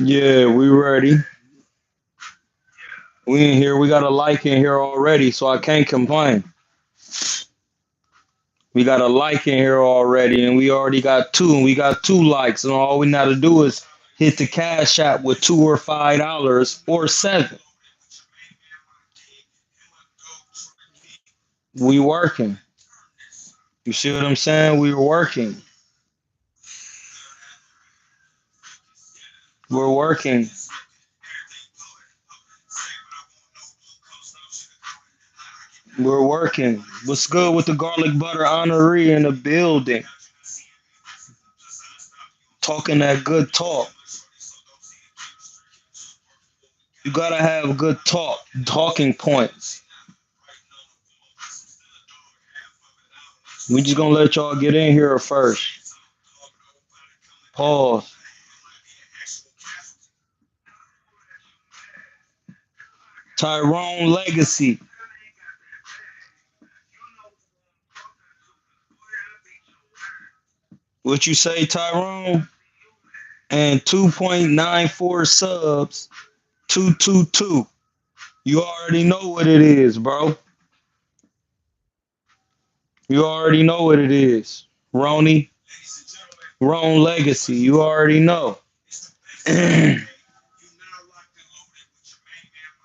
Yeah, we ready. We in here. We got a like in here already, so I can't complain. We got a like in here already, and we already got two, and we got two likes, and all we got to do is hit the cash app with $2 or $5 or seven. We working. You see what I'm saying? We working. We're working. We're working. What's good with the garlic butter honoree in the building? Talking that good talk. You gotta have good talking points. We just gonna let y'all get in here first. Pause. Tyrone Legacy. What you say, Tyrone? And 2.94 subs. 222. You already know what it is, bro. You already know what it is. Roni. Ron Legacy. You already know.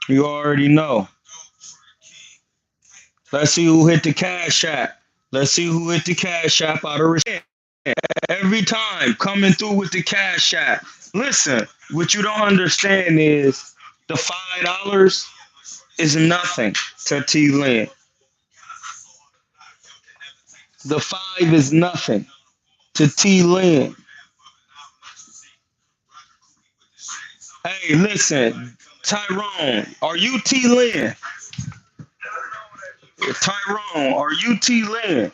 You already know. Let's see who hit the cash app. Let's see who hit the cash app out of respect. Every time coming through with the cash app. Listen, what you don't understand is the $5 is nothing to T Lynn. The five is nothing to T Lynn. Hey, listen, Tyrone, are you T Lynn? Tyrone, are you T Lynn?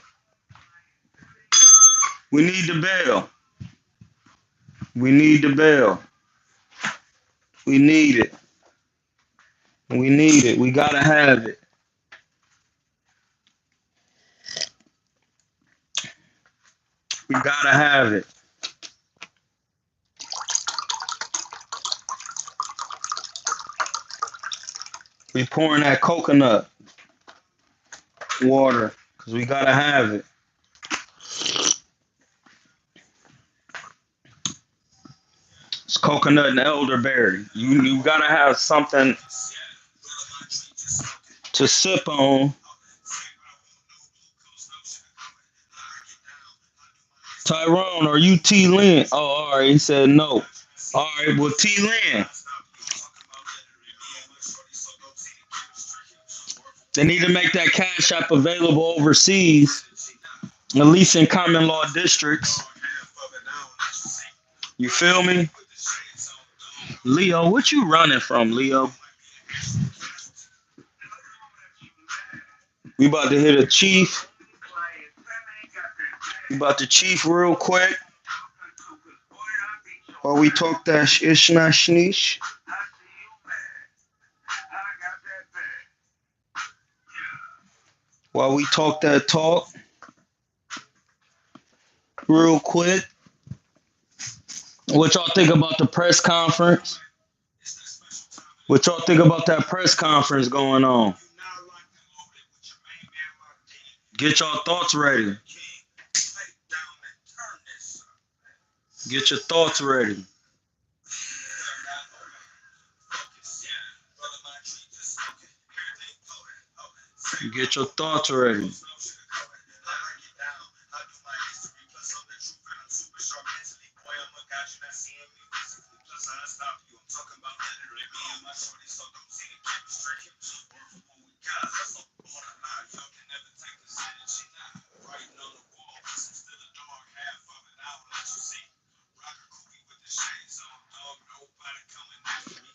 We need the bell. We need the bell. We need it. We need it. We gotta have it. We gotta have it. We pouring that coconut water because we gotta have it. It's coconut and elderberry. You gotta have something to sip on. Tyrone, are you T Lynn? Oh, all right. He said no. All right. Well, T Lynn, they need to make that cash app available overseas, at least in common law districts. You feel me? Leo, what you running from, Leo? We about to hit a chief. We about to chief real quick. While we talk that ishna shnish. While we talk that talk real quick. What y'all think about the press conference? What y'all think about that press conference going on? Get y'all thoughts ready. Get your thoughts ready. Get your thoughts ready.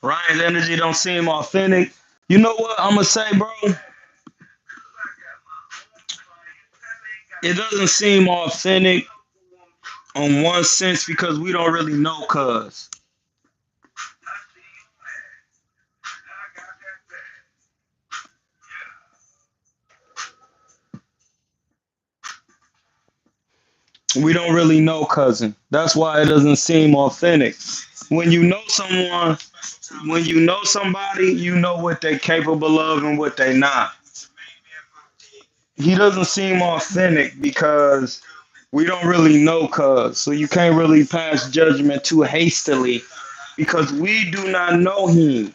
Ryan's energy don't seem authentic. You know what I'm gonna say, bro? It doesn't seem authentic on one sense because we don't really know cuz. We don't really know cousin. That's why it doesn't seem authentic. When you know someone, when you know somebody, you know what they're capable of and what they're not. He doesn't seem authentic because we don't really know cuz. So you can't really pass judgment too hastily because we do not know him.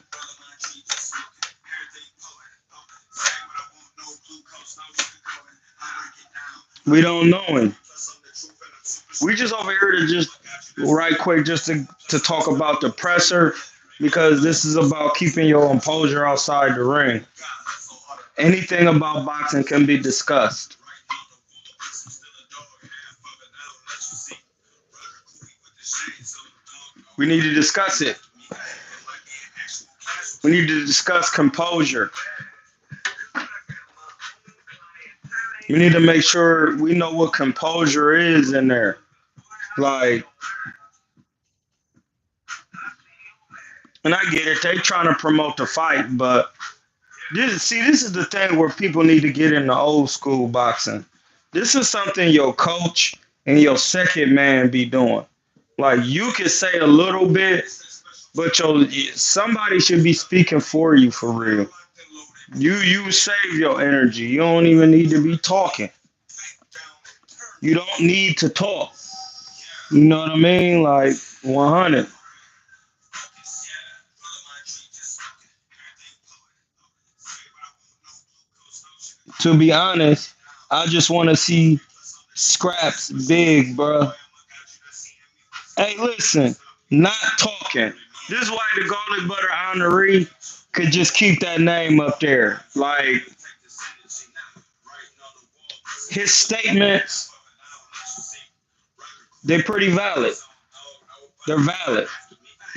We don't know him. We just over here to just right quick just to talk about the presser because this is about keeping your composure outside the ring. Anything about boxing can be discussed. We need to discuss it. We need to discuss composure. We need to make sure we know what composure is in there. Like, and I get it, they trying to promote the fight, but this is the thing where people need to get into old school boxing. This is something your coach and your second man be doing. Like you can say a little bit, but somebody should be speaking for you for real. You save your energy. You don't even need to be talking. You don't need to talk. You know what I mean? Like 100. To be honest, I just want to see scraps big, bruh. Hey, listen, not talking. This is why the garlic butter honoree could just keep that name up there. Like his statements, they're pretty valid. They're valid.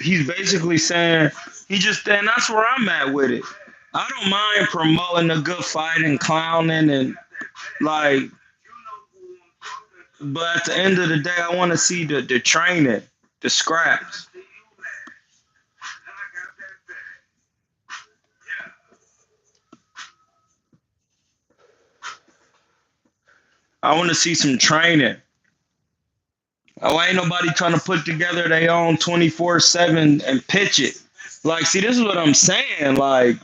He's basically saying and that's where I'm at with it. I don't mind promoting a good fight and clowning and like, but at the end of the day, I want to see the training, the scraps. I want to see some training. Oh, ain't nobody trying to put together their own 24/7 and pitch it. Like, see, this is what I'm saying. Like,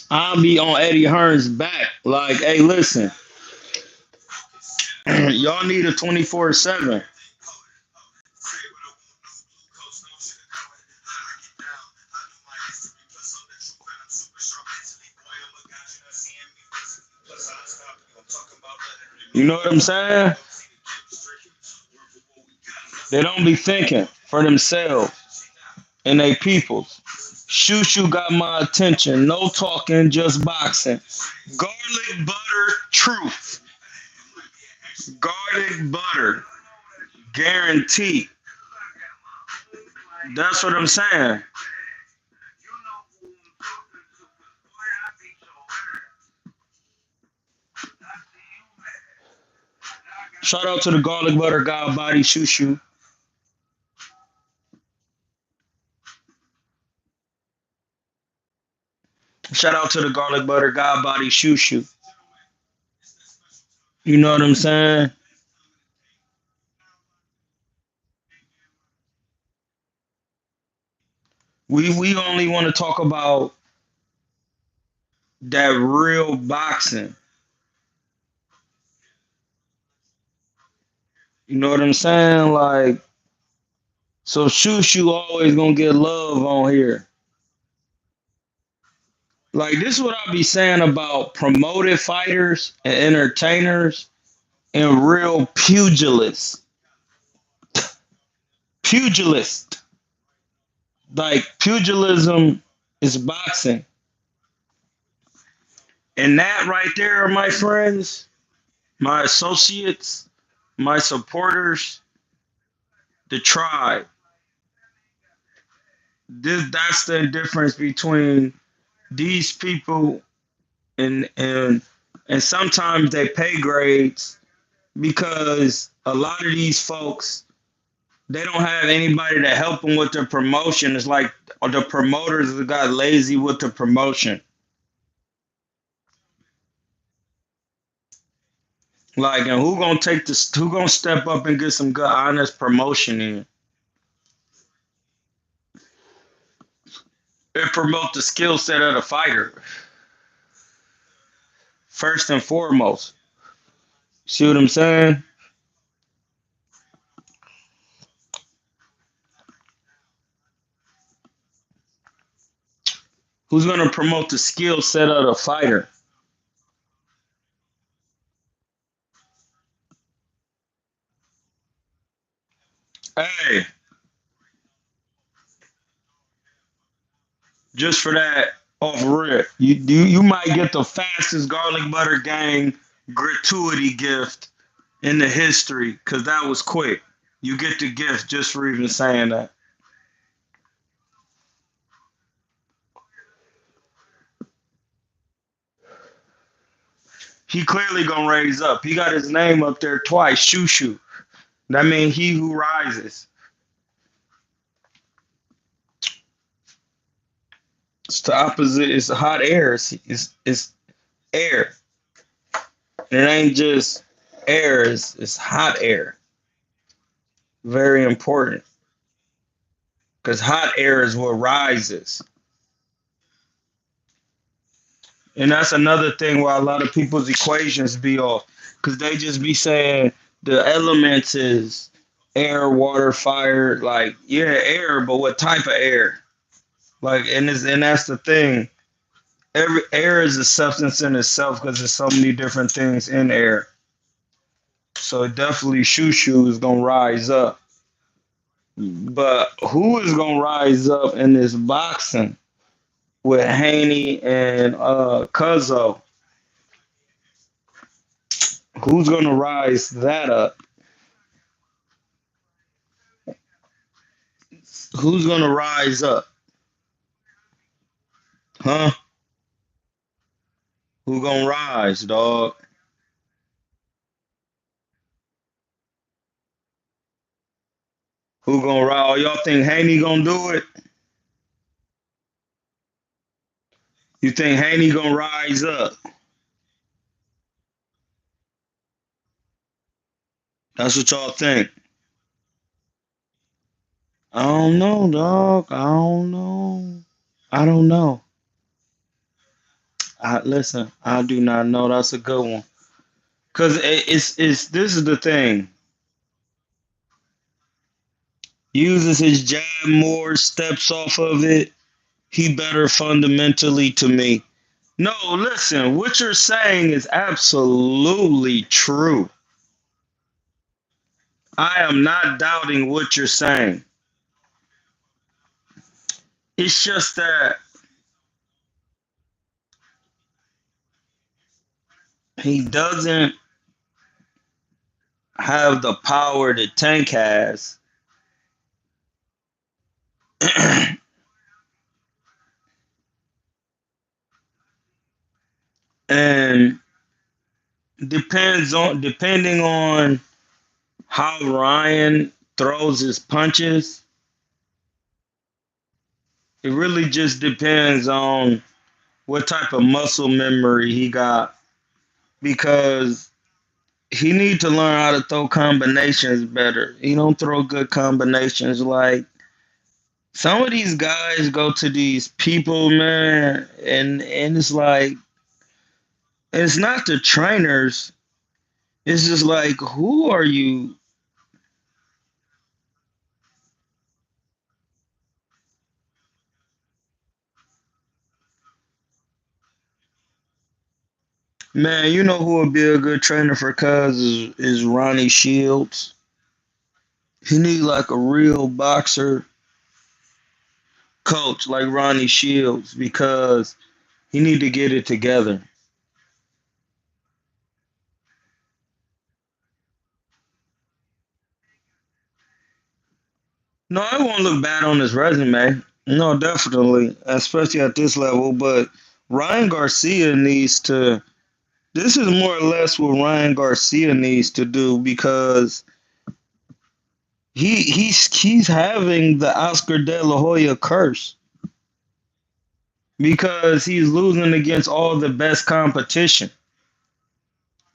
I'll be on Eddie Hearn's back. Like, hey, listen, y'all need a 24/7. You know what I'm saying? They don't be thinking for themselves and they peoples. Shoo got my attention. No talking, just boxing. Garlic butter truth. Garlic butter. Guarantee. That's what I'm saying. Shout out to the garlic butter god body shoo. Shout out to the garlic butter god body shoo. You know what I'm saying? We only want to talk about that real boxing. You know what I'm saying? Like, so shoo always gonna get love on here. Like this is what I be saying about promoted fighters and entertainers and real pugilists. Pugilist. Like pugilism is boxing. And that right there, my friends, my associates, my supporters, the tribe. That's the difference between these people and sometimes they pay grades because a lot of these folks they don't have anybody to help them with their promotion. It's like the promoters that got lazy with the promotion. Like, and who gonna take this? Who gonna step up and get some good, honest promotion in? It promote the skill set of the fighter first and foremost. See what I'm saying? Who's gonna promote the skill set of the fighter? Hey, just for that, off rip, you might get the fastest garlic butter gang gratuity gift in the history because that was quick. You get the gift just for even saying that. He clearly gonna raise up. He got his name up there twice. Shoo shoo. That means he who rises. It's the opposite. It's hot air. It's air. It ain't just air. It's hot air. Very important because hot air is what rises. And that's another thing why a lot of people's equations be off because they just be saying the elements is air, water, fire. Like, yeah, air, but what type of air? Like, and that's the thing. Every air is a substance in itself because there's so many different things in air. So definitely Shoo Shoo is gonna rise up. But who is gonna rise up in this boxing with Haney and Cuzzo? Who's gonna rise that up? Who's gonna rise up? Huh? Who gonna rise, dog? Who gonna rise? Oh, y'all think Haney gonna do it? You think Haney gonna rise up? That's what y'all think. I don't know, dog. I don't know. I don't know. Listen. I do not know. That's a good one. Cause it's this is the thing. Uses his jab more, steps off of it. He better fundamentally to me. No, listen. What you're saying is absolutely true. I am not doubting what you're saying. It's just that he doesn't have the power that Tank has. And depending on how Ryan throws his punches, it really just depends on what type of muscle memory he got because he need to learn how to throw combinations better. He don't throw good combinations like some of these guys go to these people, man, and it's like it's not the trainers. It's just like who are you? Man, you know who would be a good trainer for Cuz is Ronnie Shields. He need like a real boxer coach like Ronnie Shields because he need to get it together. No, I won't look bad on his resume. No, definitely, especially at this level. But Ryan Garcia needs to. This is more or less what Ryan Garcia needs to do because he's having the Oscar De La Hoya curse because he's losing against all the best competition.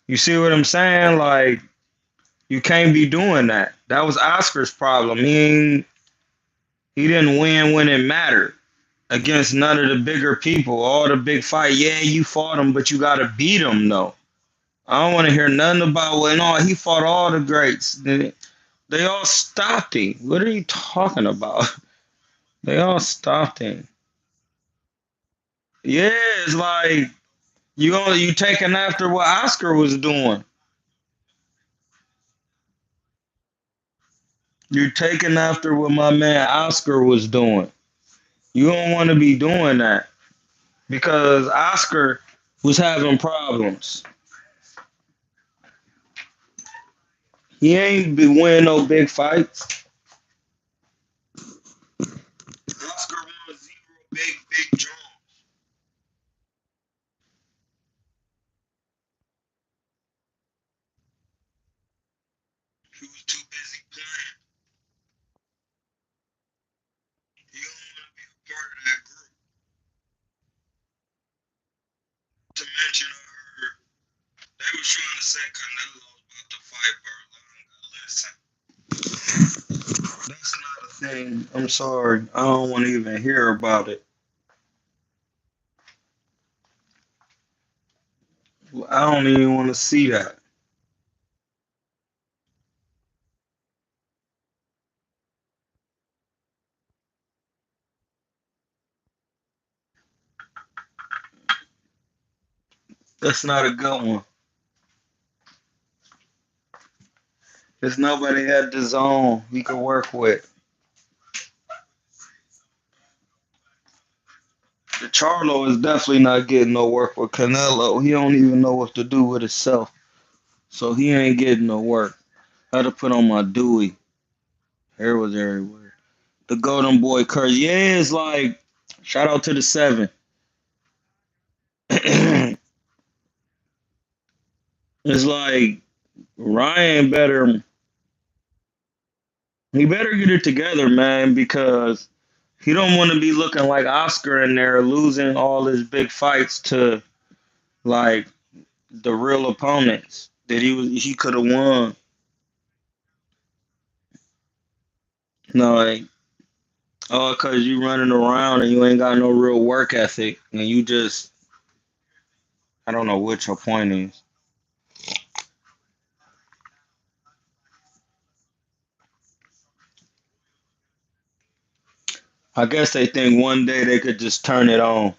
You see what I'm saying? Like, you can't be doing that. That was Oscar's problem. He didn't win when it mattered against none of the bigger people. All the big fight, yeah, you fought him, but you gotta beat him though. I don't want to hear nothing about well, no, he fought all the greats. They all stopped him. What are you talking about? They all stopped him. Yeah, it's like you taking after what Oscar was doing. You're taking after what my man Oscar was doing. You don't want to be doing that because Oscar was having problems. He ain't been winning no big fights. Oscar won zero big draws. He was too busy playing. He don't want to be a part of that group. To mention, I heard they was trying to say Canelo was about to fight Berlanga. Listen, that's not a thing. I'm sorry. I don't want to even hear about it. I don't even want to see that. That's not a good one. There's nobody at the zone he could work with. The Charlo is definitely not getting no work with Canelo. He don't even know what to do with himself. So he ain't getting no work. I had to put on my Dewey. Hair was everywhere. The Golden Boy curse. Yeah, it's like shout out to the seven. It's like Ryan better get it together, man, because he don't want to be looking like Oscar in there, losing all his big fights to like the real opponents that he could have won. No, like, oh, cause you running around and you ain't got no real work ethic, and you just I don't know what your point is. I guess they think one day they could just turn it on.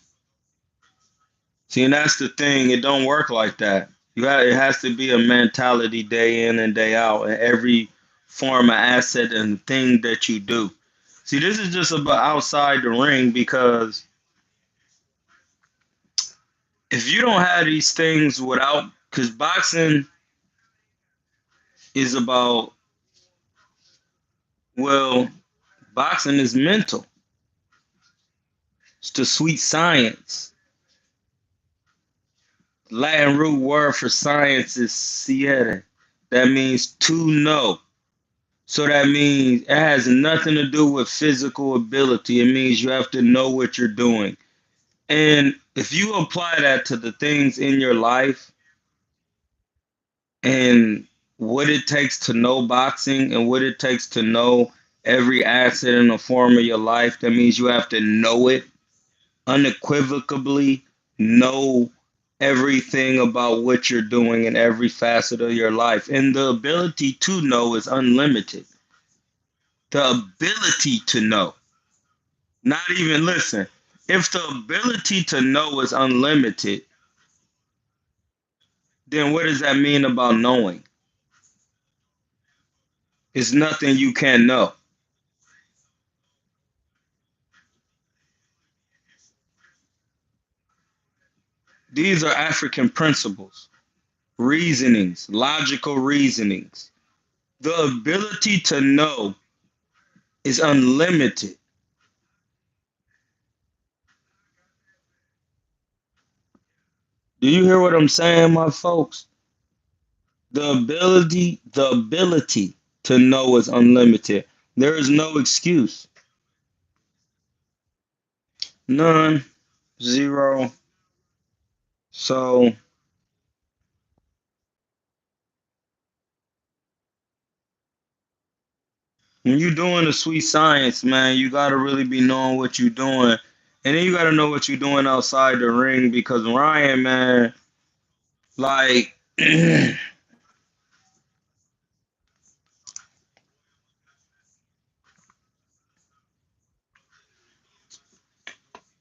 See, and that's the thing. It don't work like that. It has to be a mentality day in and day out, in every form of asset and thing that you do. See, this is just about outside the ring because if you don't have these things without, because boxing is about, well, boxing is mental. It's the sweet science. Latin root word for science is siete. That means to know. So that means it has nothing to do with physical ability. It means you have to know what you're doing. And if you apply that to the things in your life and what it takes to know boxing and what it takes to know every asset in the form of your life, that means you have to know it unequivocally, know everything about what you're doing in every facet of your life. And the ability to know is unlimited. The ability to know. Not even listen. If the ability to know is unlimited, then what does that mean about knowing? It's nothing you can't know. These are African principles, reasonings, logical reasonings. The ability to know is unlimited. Do you hear what I'm saying, my folks? The ability to know is unlimited. There is no excuse. None, zero. So When you doing the sweet science, man, you gotta really be knowing what you're doing. And then you gotta know what you're doing outside the ring because Ryan, man, like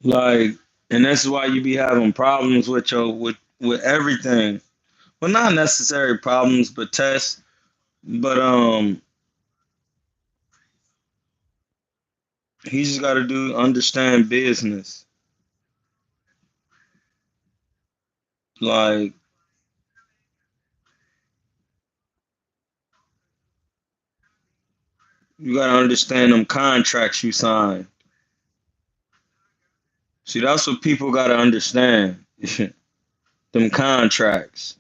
like and that's why you be having problems with with everything. Well, not necessary problems, but tests. But he just gotta do understand business. Like you gotta understand them contracts you sign. See, that's what people gotta understand. Them contracts.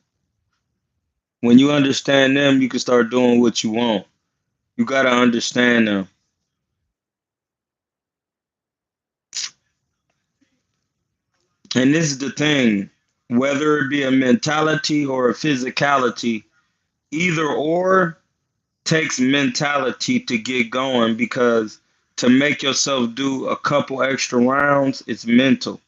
When you understand them, you can start doing what you want. You gotta understand them. And this is the thing, whether it be a mentality or a physicality, either or takes mentality to get going because to make yourself do a couple extra rounds, it's mental.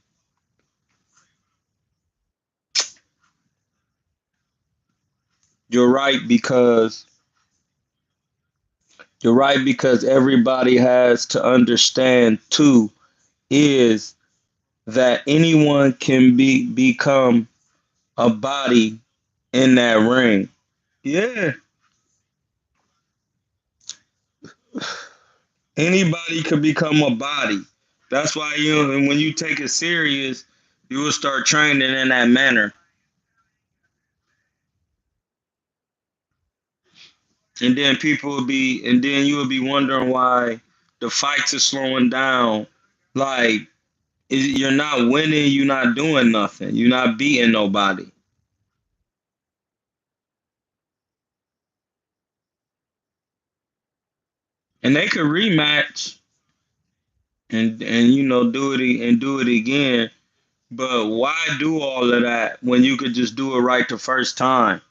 You're right because you're right because everybody has to understand too is that anyone can become a body in that ring. Yeah, anybody could become a body. That's why and when you take it serious, you will start training in that manner. And then you will be wondering why the fights are slowing down. Like, you're not winning, you're not doing nothing, you're not beating nobody. And they could rematch and do it again. But why do all of that when you could just do it right the first time?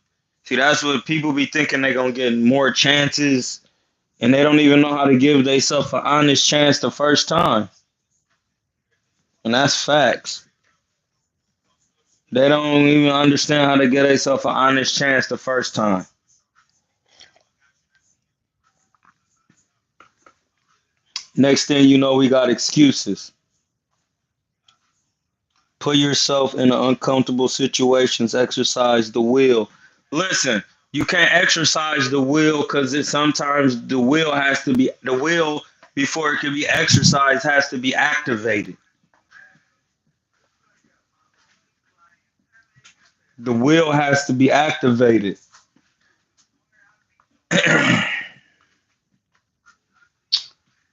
See, that's what people be thinking they're gonna get more chances, and they don't even know how to give themselves an honest chance the first time. And that's facts. They don't even understand how to get themselves an honest chance the first time. Next thing you know, we got excuses. Put yourself in uncomfortable situations, exercise the will. Listen, you can't exercise the will because it sometimes the will before it can be exercised has to be activated. The will has to be activated.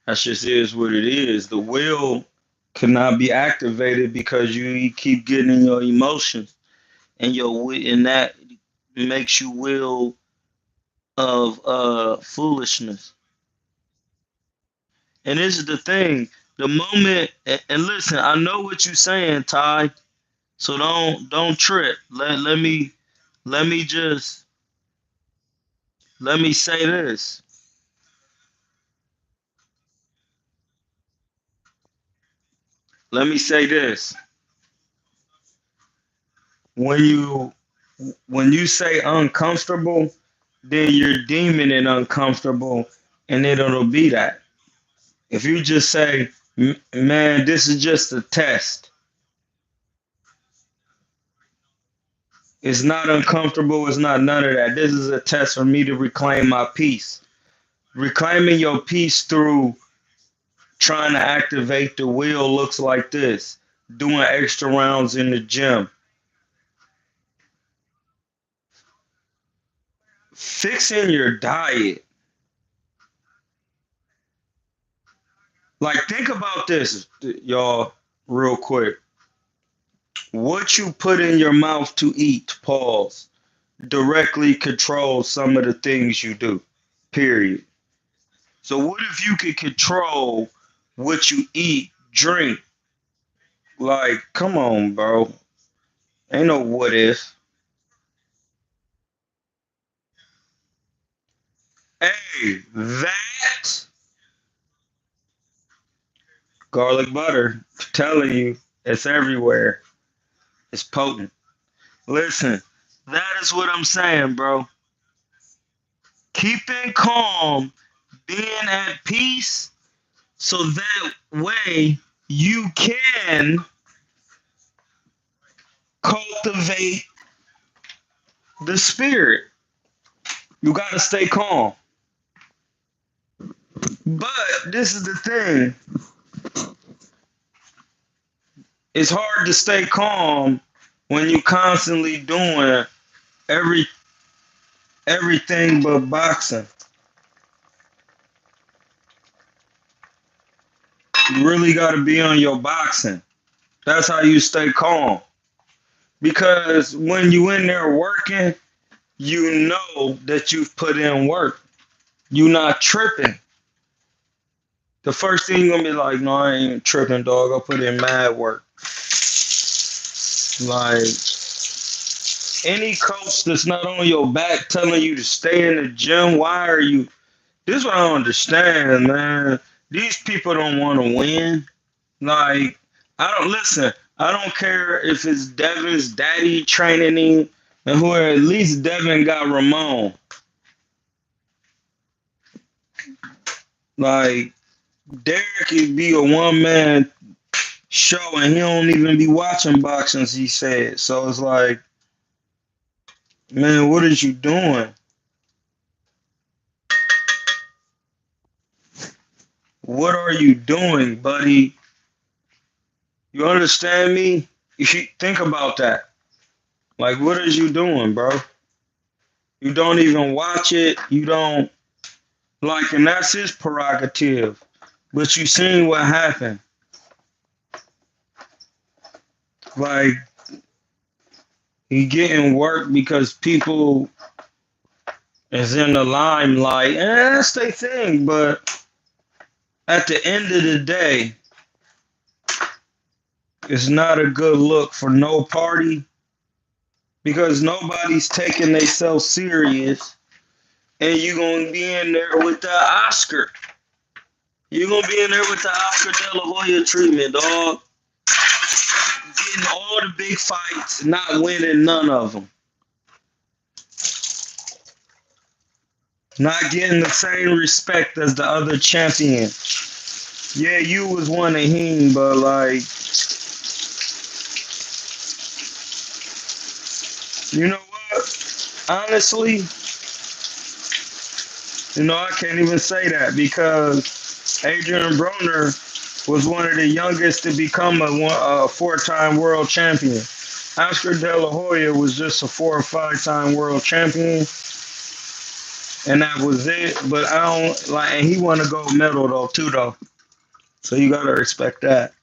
That just is what it is. The will cannot be activated because you keep getting in your emotions and that makes you will of foolishness. And this is the thing. The moment and listen, I know what you're saying, Ty. So don't trip. Let me just let me say this. Let me say this. When you when you say uncomfortable, then you're deeming it uncomfortable, and it'll be that. If you just say, "Man, this is just a test," it's not uncomfortable. It's not none of that. This is a test for me to reclaim my peace. Reclaiming your peace through trying to activate the will looks like this: doing extra rounds in the gym, fixing your diet. Like, think about this, y'all, real quick. What you put in your mouth to eat, pause, directly controls some of the things you do, period. So, what if you could control what you eat, drink? Like, come on, bro. Ain't no what if. Hey, that Garlic butter. I'm telling you, it's everywhere. It's potent. Listen, that is what I'm saying, bro. Keeping calm, being at peace, so that way you can cultivate the spirit. You got to stay calm. But this is the thing. It's hard to stay calm when you constantly doing every everything but boxing. You really got to be on your boxing. That's how you stay calm. Because when you in there working, you know that you've put in work. You not tripping. The first thing you're gonna be like, no, I ain't tripping, dog. I put in mad work. Like any coach that's not on your back telling you to stay in the gym, why are you? This is what I don't understand, man. These people don't want to win. Like, I don't listen. I don't care if it's Devin's daddy training him, and who at least Devin got Ramon. Like, Derek could be a one man show, and he don't even be watching boxing. He said so. It's like, man, what is you doing? What are you doing, buddy? You understand me? You should think about that. Like, what is you doing, bro? You don't even watch it. You don't like, and that's his prerogative. But you seen what happened. Like, he getting work because people is in the limelight. And that's their thing. But at the end of the day, it's not a good look for no party because nobody's taking themselves serious. And you're going to be in there with the Oscar. You're going to be in there with the Oscar De La Hoya treatment, dog. Getting all the big fights, not winning none of them. Not getting the same respect as the other champion. Yeah, you was one of him, but like, you know what? Honestly, I can't even say that because Adrian Broner was one of the youngest to become a four-time world champion. Oscar De La Hoya was just a 4 or 5-time world champion, and that was it. But I don't like, and he won a gold medal though too, though. So you gotta respect that.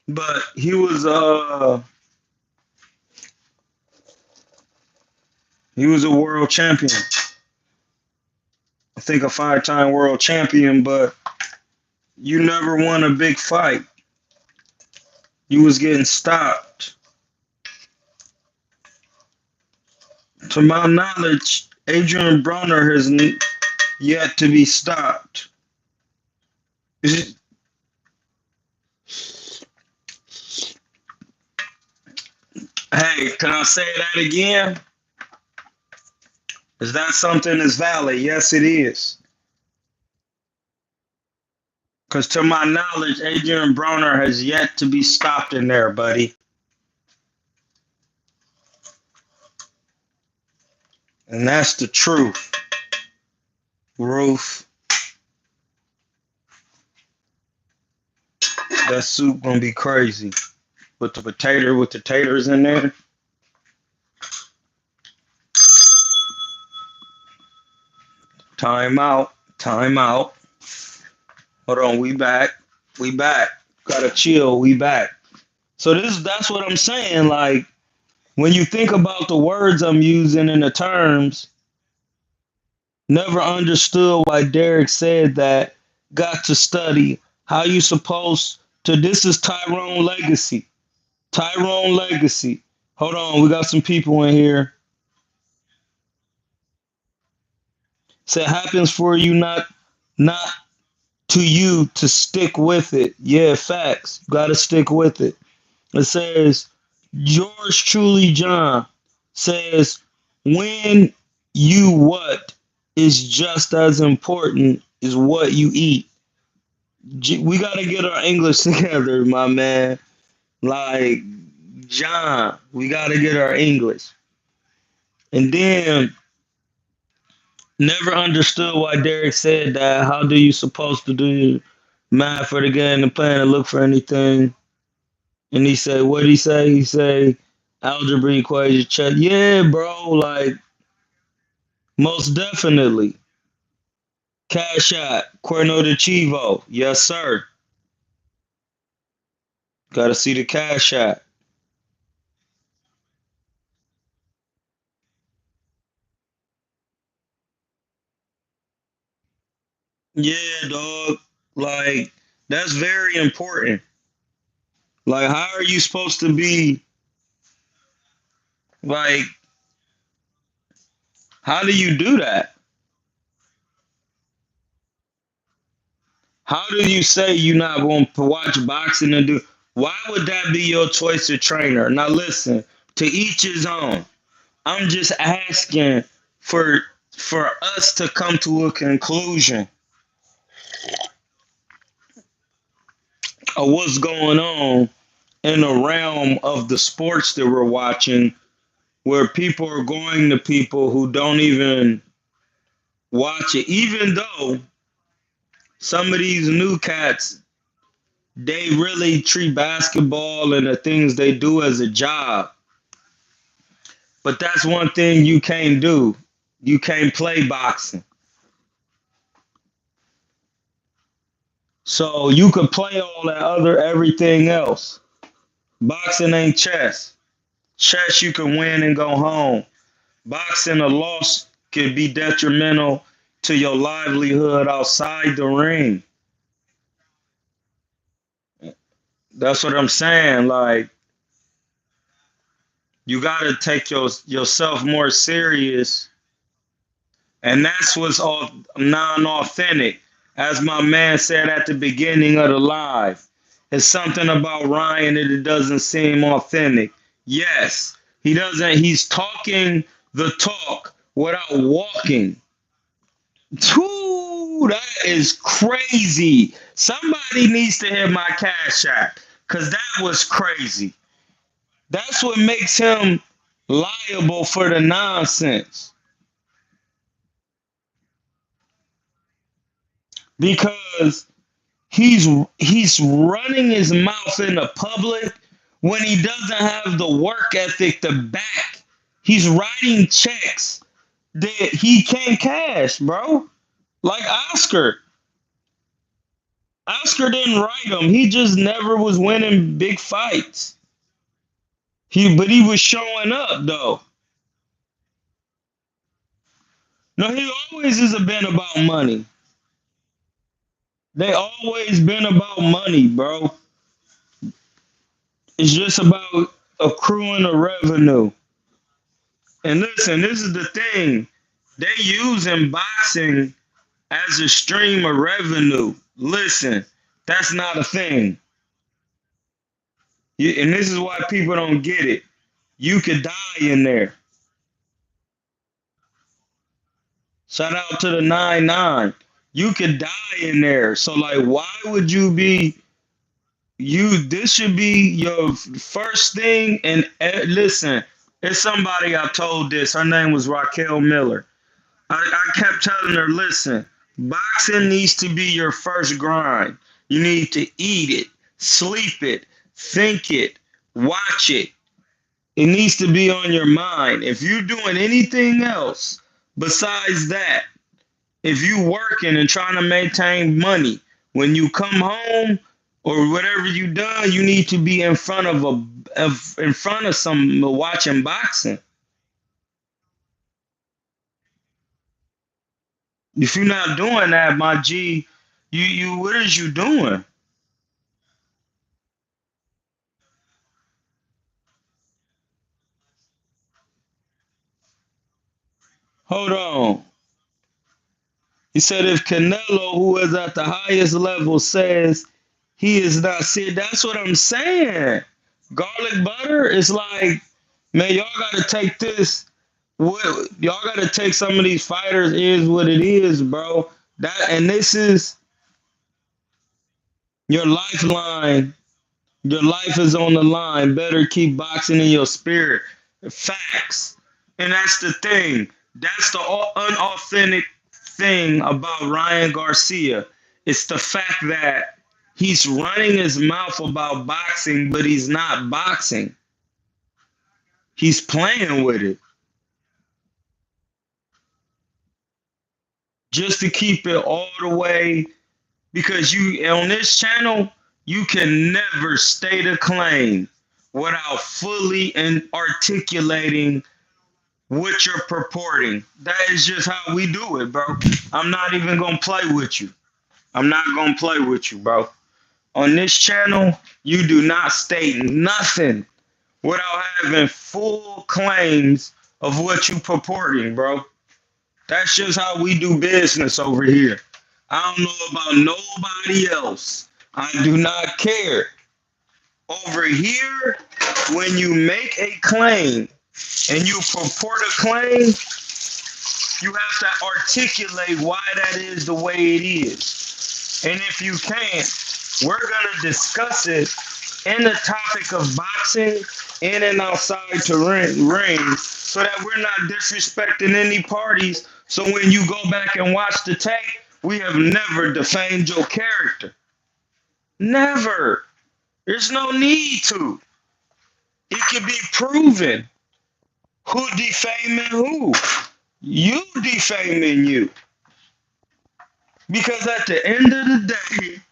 But he was a world champion. I think a 5-time world champion, but you never won a big fight. You was getting stopped. To my knowledge, Adrian Broner has yet to be stopped. Hey, can I say that again? Is that something that's valid? Yes, it is. Because to my knowledge, Adrian Broner has yet to be stopped in there, buddy. And that's the truth. Roof. That soup gonna be crazy. With the taters in there. Time out. Time out. Hold on, we back. We back. Gotta chill, we back. So that's what I'm saying. Like, when you think about the words I'm using and the terms, never understood why Derek said that. Got to study how you supposed to. This is Tyrone Legacy. Tyrone Legacy. Hold on, we got some people in here. So it happens for you, not to you to stick with it. Yeah, facts. You gotta stick with it. It says, yours truly, John, says, when you what is just as important as what you eat. We gotta get our English together, my man. Like, John, we gotta get our English. And then never understood why Derek said that. How do you supposed to do math for the game and plan to look for anything? And he said, what did he say? He say algebra equation check. Yeah, bro, like most definitely. Cash out, KuernoDeChivo. Yes, sir. Gotta see the cash out. Yeah, dog. Like, that's very important. Like, how are you supposed to be like, how do you do that? How do you say you're not going to watch boxing and do? Why would that be your choice of trainer? Now listen, to each his own. I'm just asking for for us to come to a conclusion of what's going on in the realm of the sports that we're watching, where people are going to people who don't even watch it, even though some of these new cats they really treat basketball and the things they do as a job. But that's one thing you can't do. You can't play boxing. So you could play all that other everything else. Boxing ain't chess. Chess you can win and go home. Boxing a loss could be detrimental to your livelihood outside the ring. That's what I'm saying. Like you gotta take yourself more serious. And that's what's all non-authentic. As my man said at the beginning of the live, it's something about Ryan that it doesn't seem authentic. Yes, he doesn't. He's talking the talk without walking. Ooh, that is crazy. Somebody needs to hit my cash app because that was crazy. That's what makes him liable for the nonsense because he's running his mouth in the public when he doesn't have the work ethic to back. He's writing checks that he can't cash, bro. Like Oscar. Oscar didn't write them. He just never was winning big fights. But he was showing up though. No, he always has been about money. They always been about money, bro. It's just about accruing the revenue. And listen, this is the thing. They using boxing as a stream of revenue. Listen, that's not a thing. And this is why people don't get it. You could die in there. Shout out to the 9-9. You could die in there. So like why would you be this should be your first thing and listen, it's somebody I told this. Her name was Raquel Miller. I kept telling her, listen, boxing needs to be your first grind. You need to eat it, sleep it, think it, watch it. It needs to be on your mind. If you're doing anything else besides that, if you working and trying to maintain money, when you come home or whatever you done, you need to be in front in front of some watching boxing. If you're not doing that, my G, you what is you doing? Hold on. He said if Canelo, who is at the highest level, says he is not serious, that's what I'm saying. Garlic butter is like, man, y'all got to take this. What y'all got to take some of these fighters is what it is, bro. That and this is your lifeline. Your life is on the line. Better keep boxing in your spirit. Facts. And that's the thing. That's the unauthentic thing about Ryan Garcia. It's the fact that he's running his mouth about boxing, but he's not boxing. He's playing with it just to keep it all the way. Because you on this channel, you can never state a claim without fully and articulating what you're purporting. That is just how we do it, bro. I'm not even gonna play with you. I'm not gonna play with you, bro. On this channel, you do not state nothing without having full claims of what you purporting, bro. That's just how we do business over here. I don't know about nobody else. I do not care. Over here, when you make a claim and you purport a claim, you have to articulate why that is the way it is. And if you can't, we're going to discuss it in the topic of boxing in and outside to ring so that we're not disrespecting any parties. So when you go back and watch the tape, we have never defamed your character. Never. There's no need to. It can be proven who defaming who. You defaming you. Because at the end of the day,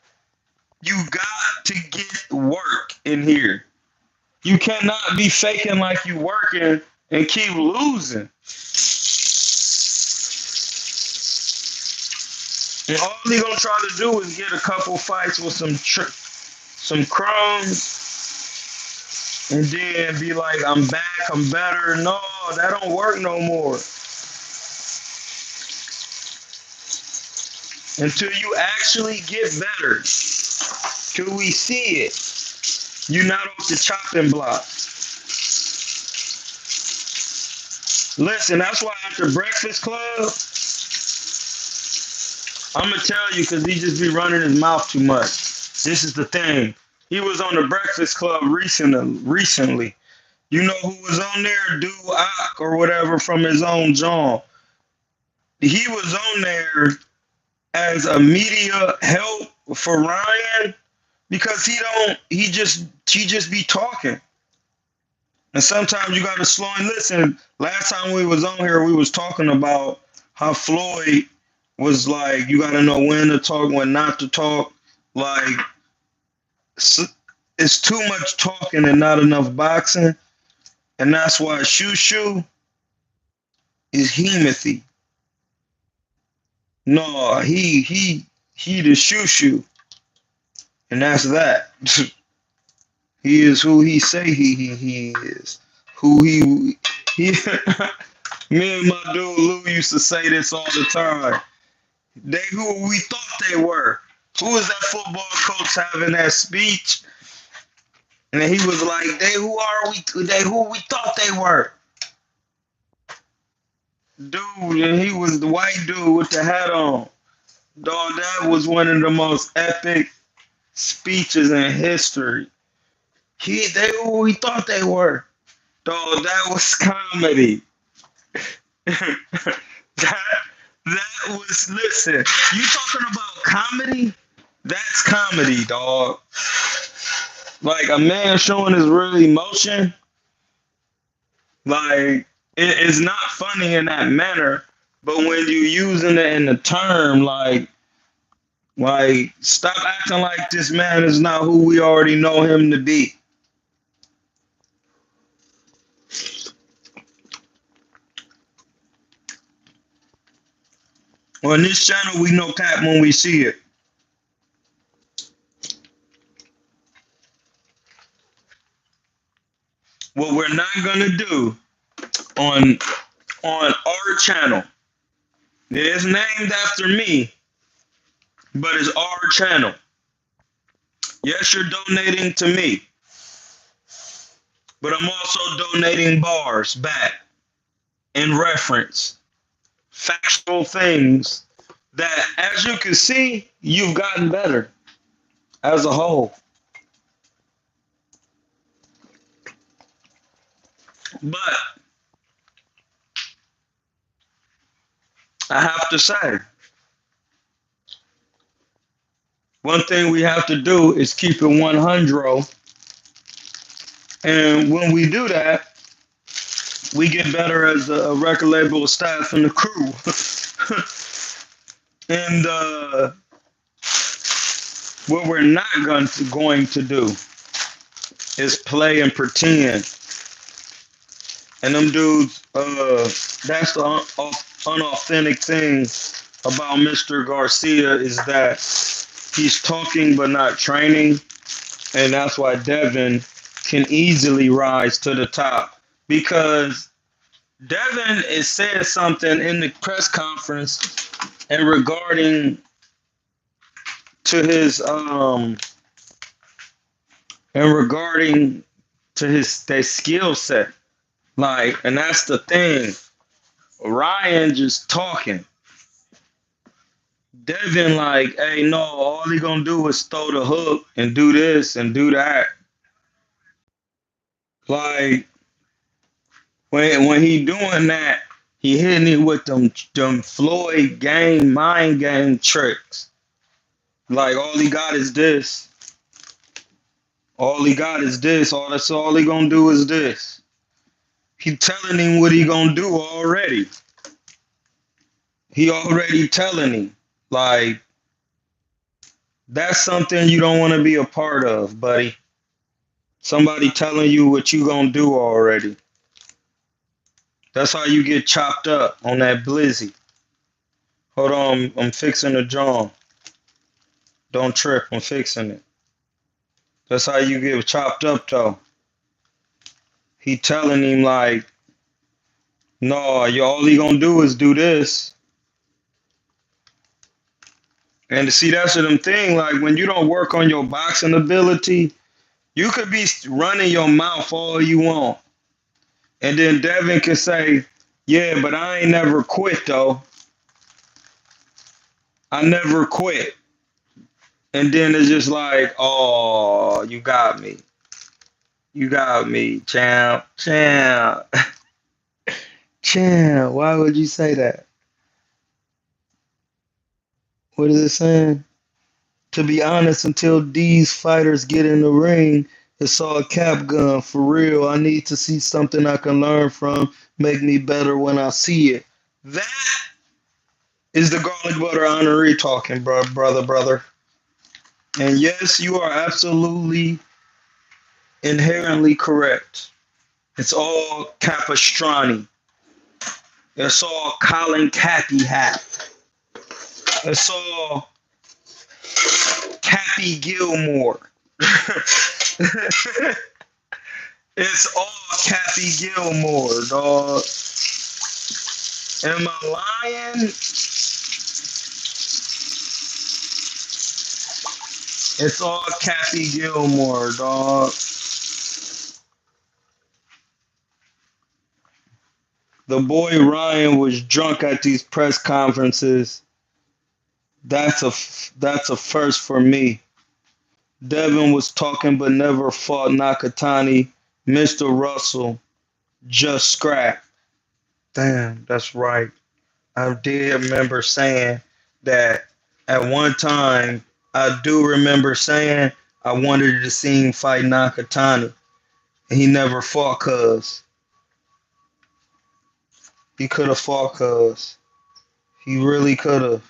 you got to get work in here. You cannot be faking like you working and keep losing. And all he gonna try to do is get a couple fights with some crumbs, and then be like, I'm back, I'm better. No, that don't work no more. Until you actually get better, till we see it. You're not off the chopping block. Listen, that's why after Breakfast Club, I'm going to tell you because he just be running his mouth too much. This is the thing. He was on the Breakfast Club recently. You know who was on there? Duak or whatever from his own John. He was on there as a media help for Ryan because he just be talking. And sometimes you gotta slow and listen. Last time we was on here, we was talking about how Floyd was like, you gotta know when to talk, when not to talk. Like, it's too much talking and not enough boxing. And that's why Shushu is Hemothy. No, he the Shushu. And that's that. He is who he say he is. Who he me and my dude Lou used to say this all the time. They who we thought they were. Who was that football coach having that speech? And he was like, they who are we? They who we thought they were. Dude, and he was the white dude with the hat on. Dog, that was one of the most epic speeches in history. They who we thought they were. Dog, that was comedy. that was, listen, you talking about comedy? That's comedy, dog. Like a man showing his real emotion, like it's not funny in that manner. But when you using it in the term, like stop acting like this man is not who we already know him to be. On this channel, we know cap when we see it. What we're not gonna do on our channel, It's named after me, but it's our channel. Yes, you're donating to me, but I'm also donating bars back in reference, factual things that, as you can see, you've gotten better as a whole. But I have to say, one thing we have to do is keep it 100. And when we do that, we get better as a record label staff and the crew. And what we're not going to do is play and pretend. And them dudes, that's the unauthentic thing about Mr. Garcia, is that he's talking but not training. And that's why Devin can easily rise to the top, because Devin is said something in the press conference and regarding to his their skill set. Like, and that's the thing. Ryan just talking. Devin like, hey, no, all he gonna do is throw the hook and do this and do that. Like, when he doing that, he hitting it with them Floyd mind game tricks. Like, all he got is this. All he got is this. That's all he gonna do is this. He telling him what he gonna do already. He already telling him. Like, that's something you don't want to be a part of, buddy. Somebody telling you what you gonna do already. That's how you get chopped up on that blizzy. Hold on, I'm fixing the jaw. Don't trip, I'm fixing it. That's how you get chopped up, though. He telling him like, no, all he gonna do is do this. And to see, that's the thing. Like, when you don't work on your boxing ability, you could be running your mouth all you want. And then Devin can say, yeah, but I ain't never quit, though. I never quit. And then it's just like, oh, you got me. You got me, champ. Champ. Champ. Why would you say that? What is it saying? To be honest, until these fighters get in the ring, it's all cap gun. For real, I need to see something I can learn from, make me better when I see it. That is the garlic butter honoree talking, brother. And yes, you are absolutely inherently correct. It's all Capistrani. It's all Colin Cappy hat. It's all Cappy Gilmore. It's all Cappy Gilmore, dog. Am I lying? It's all Cappy Gilmore, dog. The boy Ryan was drunk at these press conferences. That's a first for me. Devin was talking but never fought Nakatani. Mr. Russell just scrapped. Damn, that's right. I did remember saying that at one time. I do remember saying I wanted to see him fight Nakatani. And he never fought cuz. He could have fought cuz. He really could have.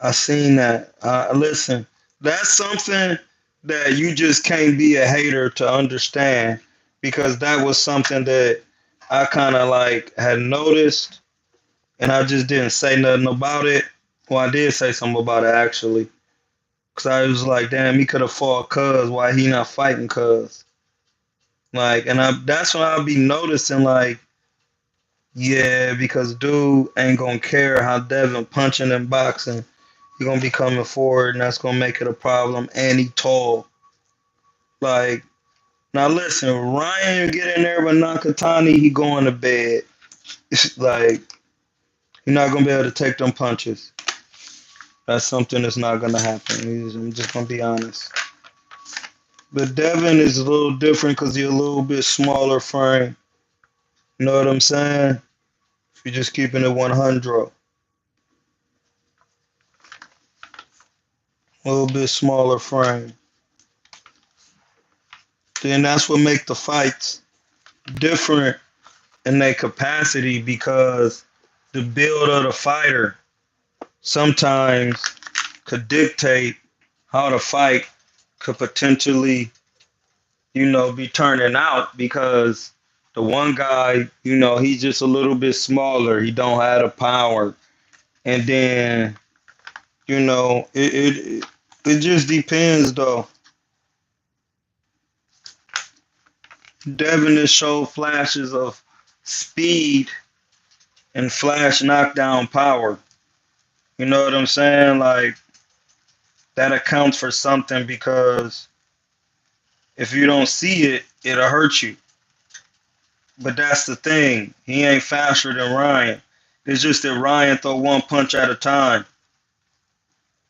I seen that. Listen, that's something that you just can't be a hater to understand, because that was something that I kind of like had noticed, and I just didn't say nothing about it. Well, I did say something about it, actually, because I was like, damn, he could have fought cuz. Why he not fighting cuz? Like, and that's when I'll be noticing, like, Yeah, because dude ain't gonna care how Devin punching and boxing. He gonna be coming forward, and that's gonna make it a problem. And he tall. Like, now listen, Ryan get in there with Nakatani, he going to bed. It's like, you're not gonna be able to take them punches. That's something that's not gonna happen. I'm just gonna be honest. But Devin is a little different because he's a little bit smaller frame. You know what I'm saying? If you're just keeping it 100, a little bit smaller frame. Then that's what make the fights different in their capacity because the build of the fighter sometimes could dictate how the fight could potentially, be turning out because the one guy, he's just a little bit smaller. He don't have the power. And then, it just depends though. Devin has showed flashes of speed and flash knockdown power. You know what I'm saying? Like that accounts for something because if you don't see it, it'll hurt you. But that's the thing. He ain't faster than Ryan. It's just that Ryan throw one punch at a time.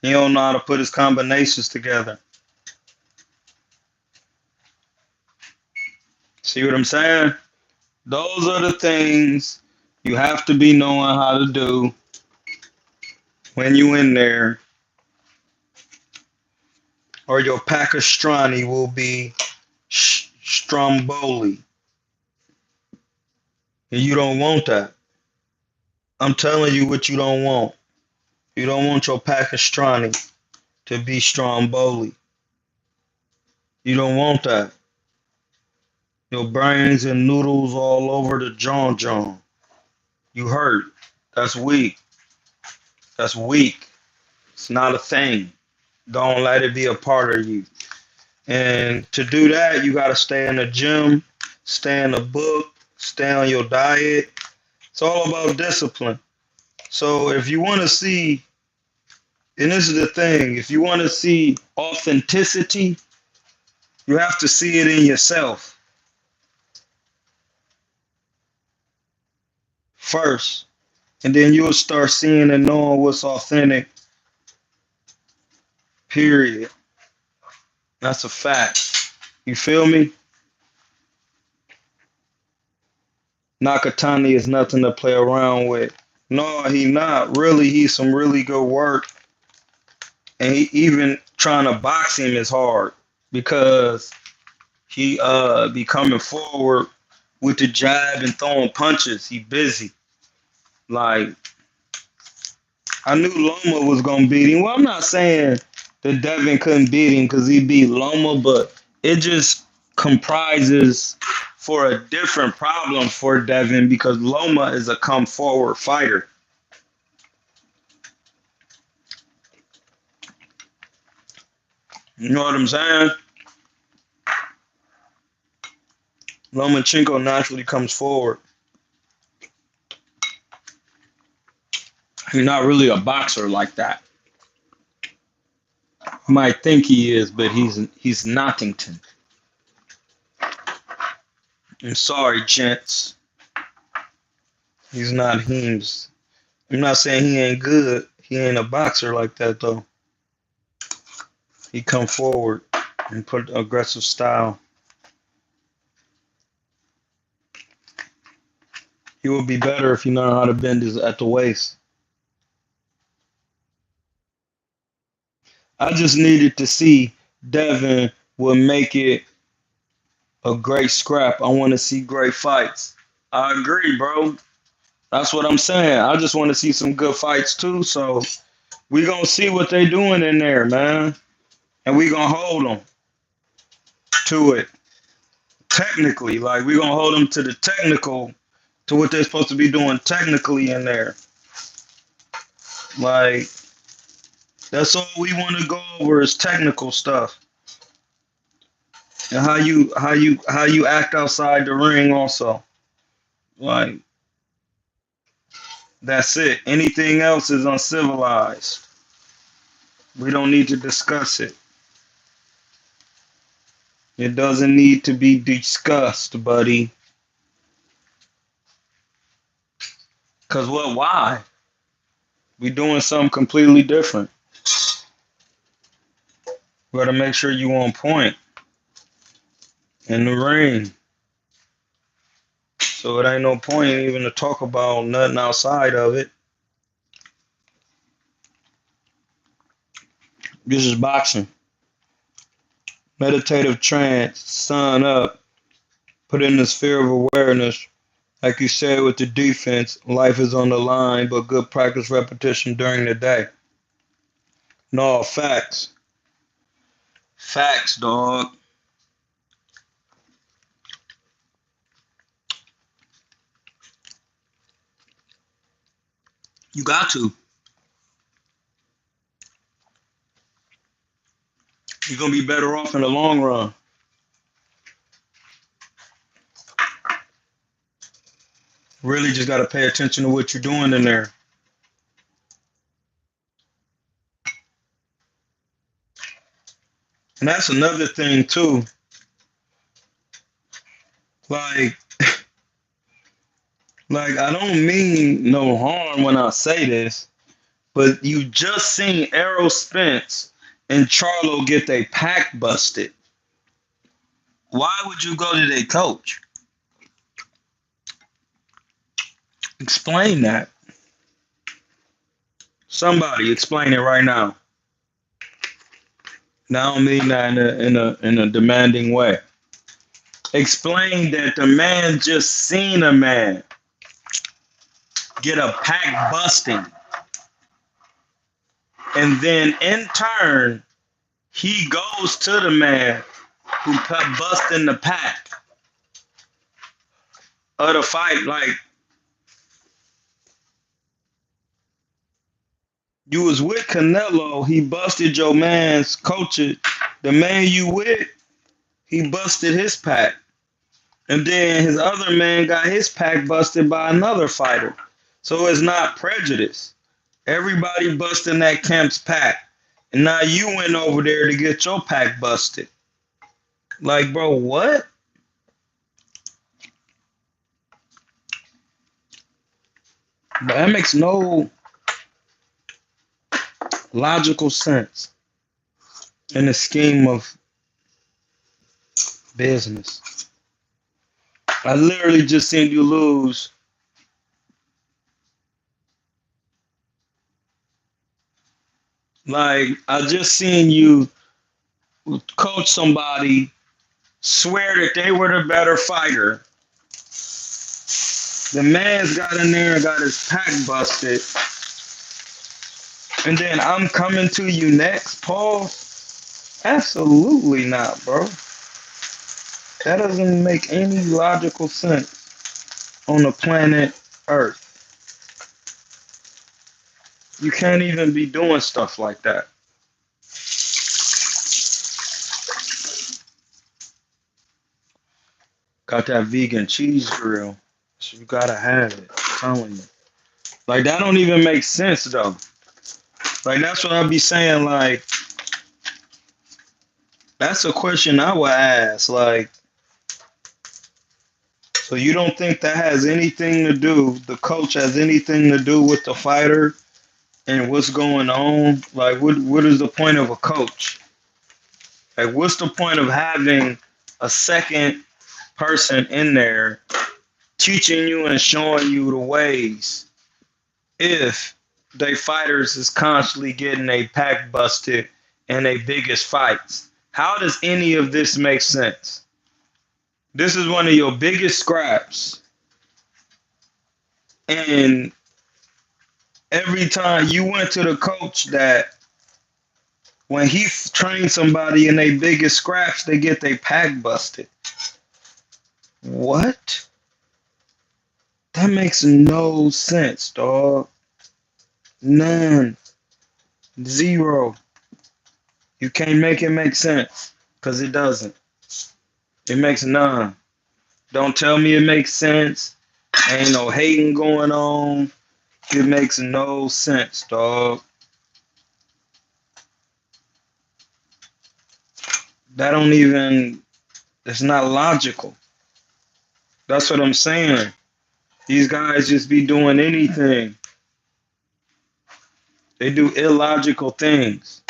He don't know how to put his combinations together. See what I'm saying? Those are the things you have to be knowing how to do when you in there, or your Pakistrani will be Stromboli. And you don't want that. I'm telling you what you don't want. You don't want your Pakistrani to be Stromboli. You don't want that. Your brains and noodles all over the John. You hurt. That's weak. That's weak. It's not a thing. Don't let it be a part of you. And to do that, you got to stay in the gym, stay in the book, stay on your diet. It's all about discipline. So if you want to see, and this is the thing, if you want to see authenticity, you have to see it in yourself first. And then you'll start seeing and knowing what's authentic, period. That's a fact. You feel me? Nakatani is nothing to play around with. No, he not. Really, he's some really good work. And he even trying to box him is hard because he be coming forward with the jab and throwing punches. He busy. Like I knew Loma was gonna beat him. Well, I'm not saying that Devin couldn't beat him because he beat Loma, but it just comprises for a different problem for Devin because Loma is a come forward fighter. You know what I'm saying? Lomachenko naturally comes forward. He's not really a boxer like that. You might think he is, but he's Nottington. I'm sorry, gents. He's not Heems. I'm not saying he ain't good. He ain't a boxer like that though. He come forward and put aggressive style. He would be better if he learned how to bend his at the waist. I just needed to see Devin would make it a great scrap. I want to see great fights. I agree, bro. That's what I'm saying. I just want to see some good fights too. So we gonna see what they doing in there, man, and we gonna hold them to it technically. Like we gonna hold them to the technical, to what they're supposed to be doing technically in there. Like that's all we want to go over is technical stuff and how you act outside the ring also. Like That's it. Anything else is uncivilized. We don't need to discuss it. It doesn't need to be discussed, buddy. Cause what? Why? We doing something completely different. We gotta make sure you on point in the ring. So it ain't no point even to talk about nothing outside of it. This is boxing. Meditative trance, sun up, put in the sphere of awareness. Like you said with the defense, life is on the line, but good practice repetition during the day. No, facts. Facts, dog. You got to. You're going to be better off in the long run. Really just got to pay attention to what you're doing in there. And that's another thing, too. Like, I don't mean no harm when I say this, but you just seen Errol Spence and Charlo get their pack busted. Why would you go to their coach? Explain that. Somebody explain it right now. Now I don't mean that in a demanding way. Explain that the man just seen a man get a pack busting. And then in turn, he goes to the man who busting the pack of the fight. Like, you was with Canelo, he busted your man's coach. The man you with, he busted his pack. And then his other man got his pack busted by another fighter. So it's not prejudice. Everybody busting that camp's pack. And now you went over there to get your pack busted. Like, bro, what? But that makes no logical sense in the scheme of business. I literally just seen you lose like I just seen you coach somebody, swear that they were the better fighter. The man's got in there and got his pack busted. And then I'm coming to you next, Paul? Absolutely not, bro. That doesn't make any logical sense on the planet Earth. You can't even be doing stuff like that. Got that vegan cheese grill. So you gotta have it. I'm telling you. Like, that don't even make sense, though. Like, that's what I be saying. Like, that's a question I would ask. Like, so you don't think that has anything to do, the coach has anything to do with the fighter and what's going on? Like, what is the point of a coach? Like, what's the point of having a second person in there teaching you and showing you the ways if they fighters is constantly getting a pack busted in their biggest fights? How does any of this make sense? This is one of your biggest scraps. And every time you went to the coach that when he trained somebody in their biggest scraps, they get their pack busted. What? That makes no sense, dog. None. Zero. You can't make it make sense because it doesn't. It makes none. Don't tell me it makes sense. Ain't no hating going on. It makes no sense, dog. That don't even, it's not logical. That's what I'm saying. These guys just be doing anything. They do illogical things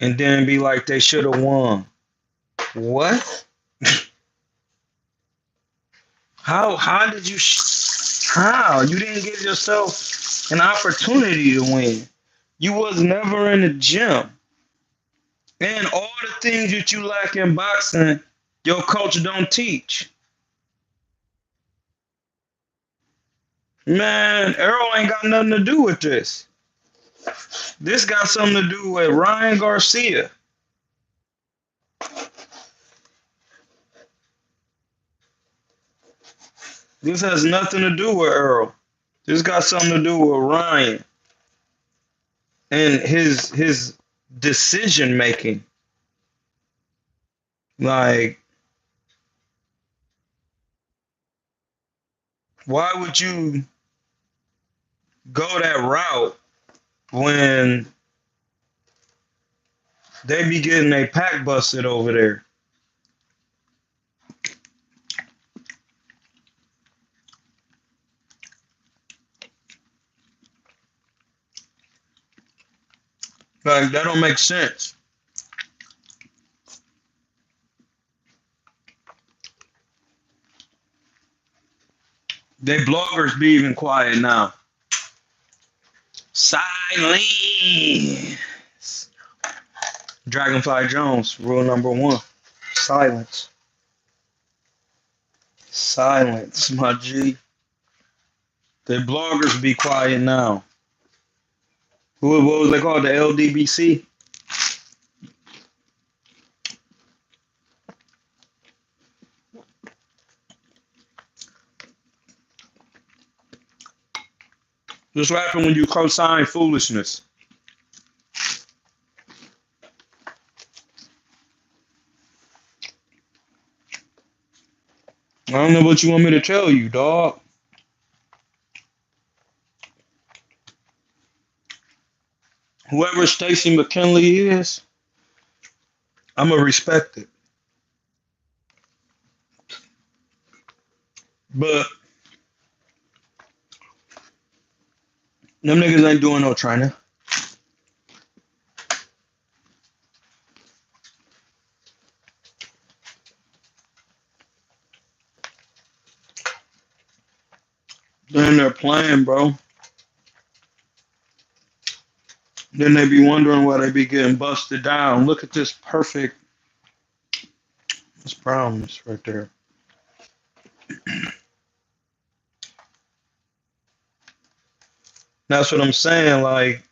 and then be like they should have won. What? How did you how? You didn't give yourself an opportunity to win. You was never in the gym. And all the things that you lack in boxing, your coach don't teach. Man, Earl ain't got nothing to do with this. This got something to do with Ryan Garcia. This has nothing to do with Earl. This got something to do with Ryan and his decision making. Like, why would you go that route when they be getting a pack busted over there? Like, that don't make sense. They bloggers be even quiet now. Silence. Dragonfly Jones, rule number 1. Silence. Silence, my G. The bloggers be quiet now. What was they called? The LDBC? This what happened when you co-sign foolishness. I don't know what you want me to tell you, dog. Whoever Stacey McKinley is, I'm going to respect it. But them niggas ain't doing no training. Then they're playing, bro. Then they be wondering why they be getting busted down. Look at this perfect. This brownness right there. That's what I'm saying. Like,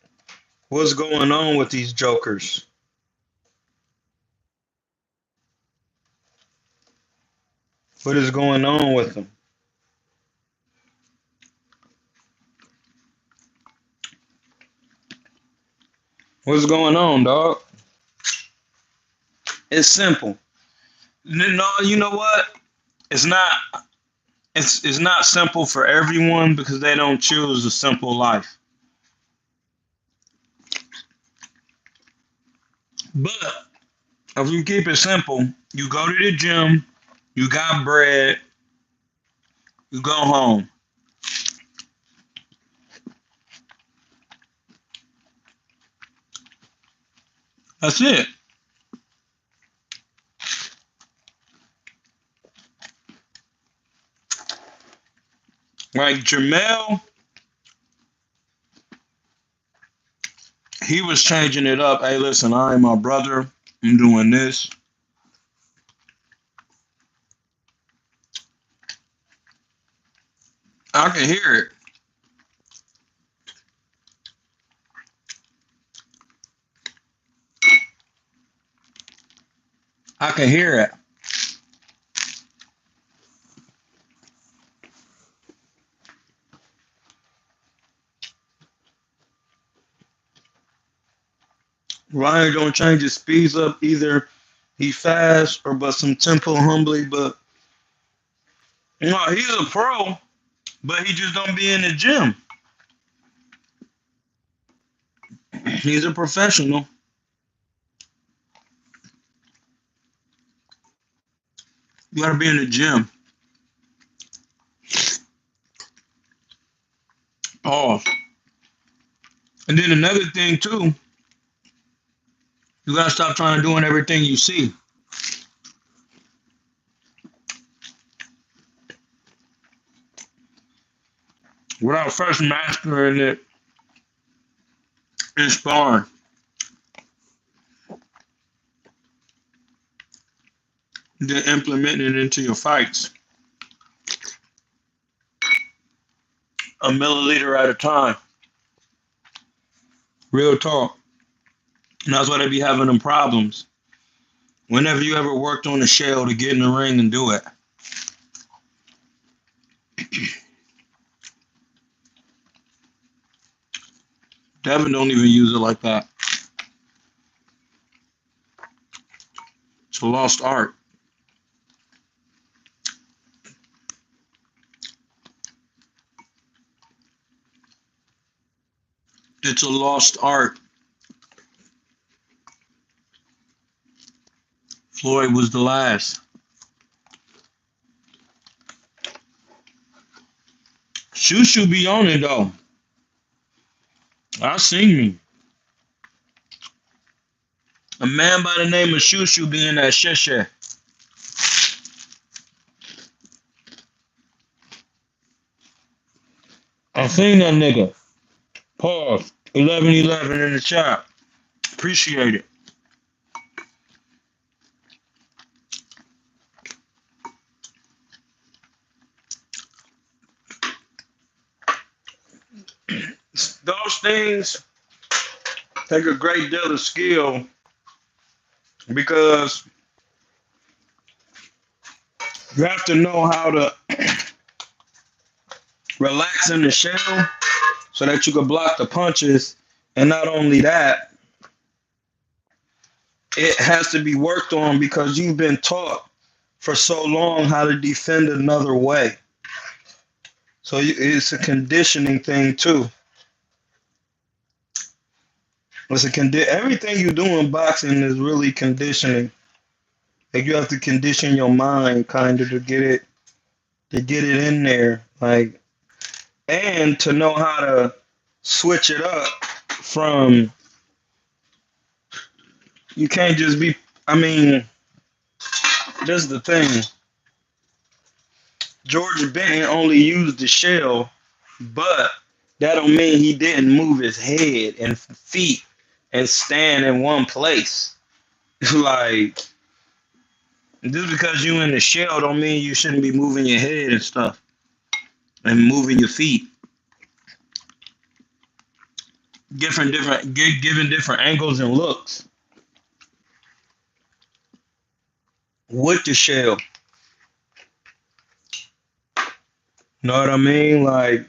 what's going on with these jokers? What is going on with them? What's going on, dog? It's simple. No, you know what? It's not. It's not simple for everyone because they don't choose a simple life. But if you keep it simple, you go to the gym, you got bread, you go home. That's it. Like Jamel, he was changing it up. Hey, listen, I am my brother. I'm doing this. I can hear it. I can hear it. Ryan don't change his speeds up either. He fast or but some tempo humbly, but no, he's a pro, but he just don't be in the gym. He's a professional. You gotta be in the gym. Pause. And then another thing too, you gotta stop trying to doing everything you see. Without first mastering it in sparring. Then implementing it into your fights. A milliliter at a time. Real talk. And that's why they be having them problems. Whenever you ever worked on a shell to get in the ring and do it. Devin don't even use it like that. It's a lost art. It's a lost art. Floyd was the last. Shushu be on it though. I seen me. A man by the name of Shushu be in that shit. I seen that nigga. Pause. 1111 in the chat. Appreciate it. Those things take a great deal of skill because you have to know how to relax in the shell so that you can block the punches. And not only that, it has to be worked on because you've been taught for so long how to defend another way. So it's a conditioning thing too. Everything you do in boxing is really conditioning. Like you have to condition your mind kind of to get it in there. Like, and to know how to switch it up from, you can't just be, I mean, this is the thing. George Benton only used the shell, but that don't mean he didn't move his head and feet and stand in one place. Like, just because you in the shell don't mean you shouldn't be moving your head and stuff and moving your feet. Giving different angles and looks with the shell. Know what I mean? Like,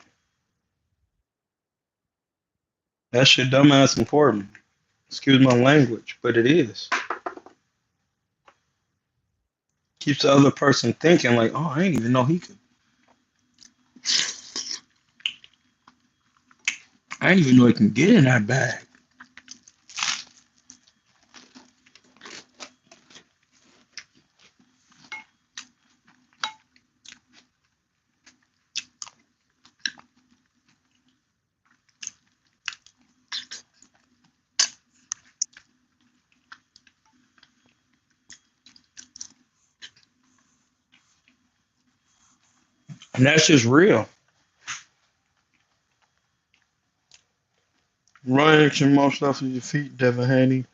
that shit dumbass important. Excuse my language, but it is. Keeps the other person thinking like, oh, I didn't even know he could. I didn't even know he can get in that bag. And that's just real. Range and most stuff of your feet, Devin Haney.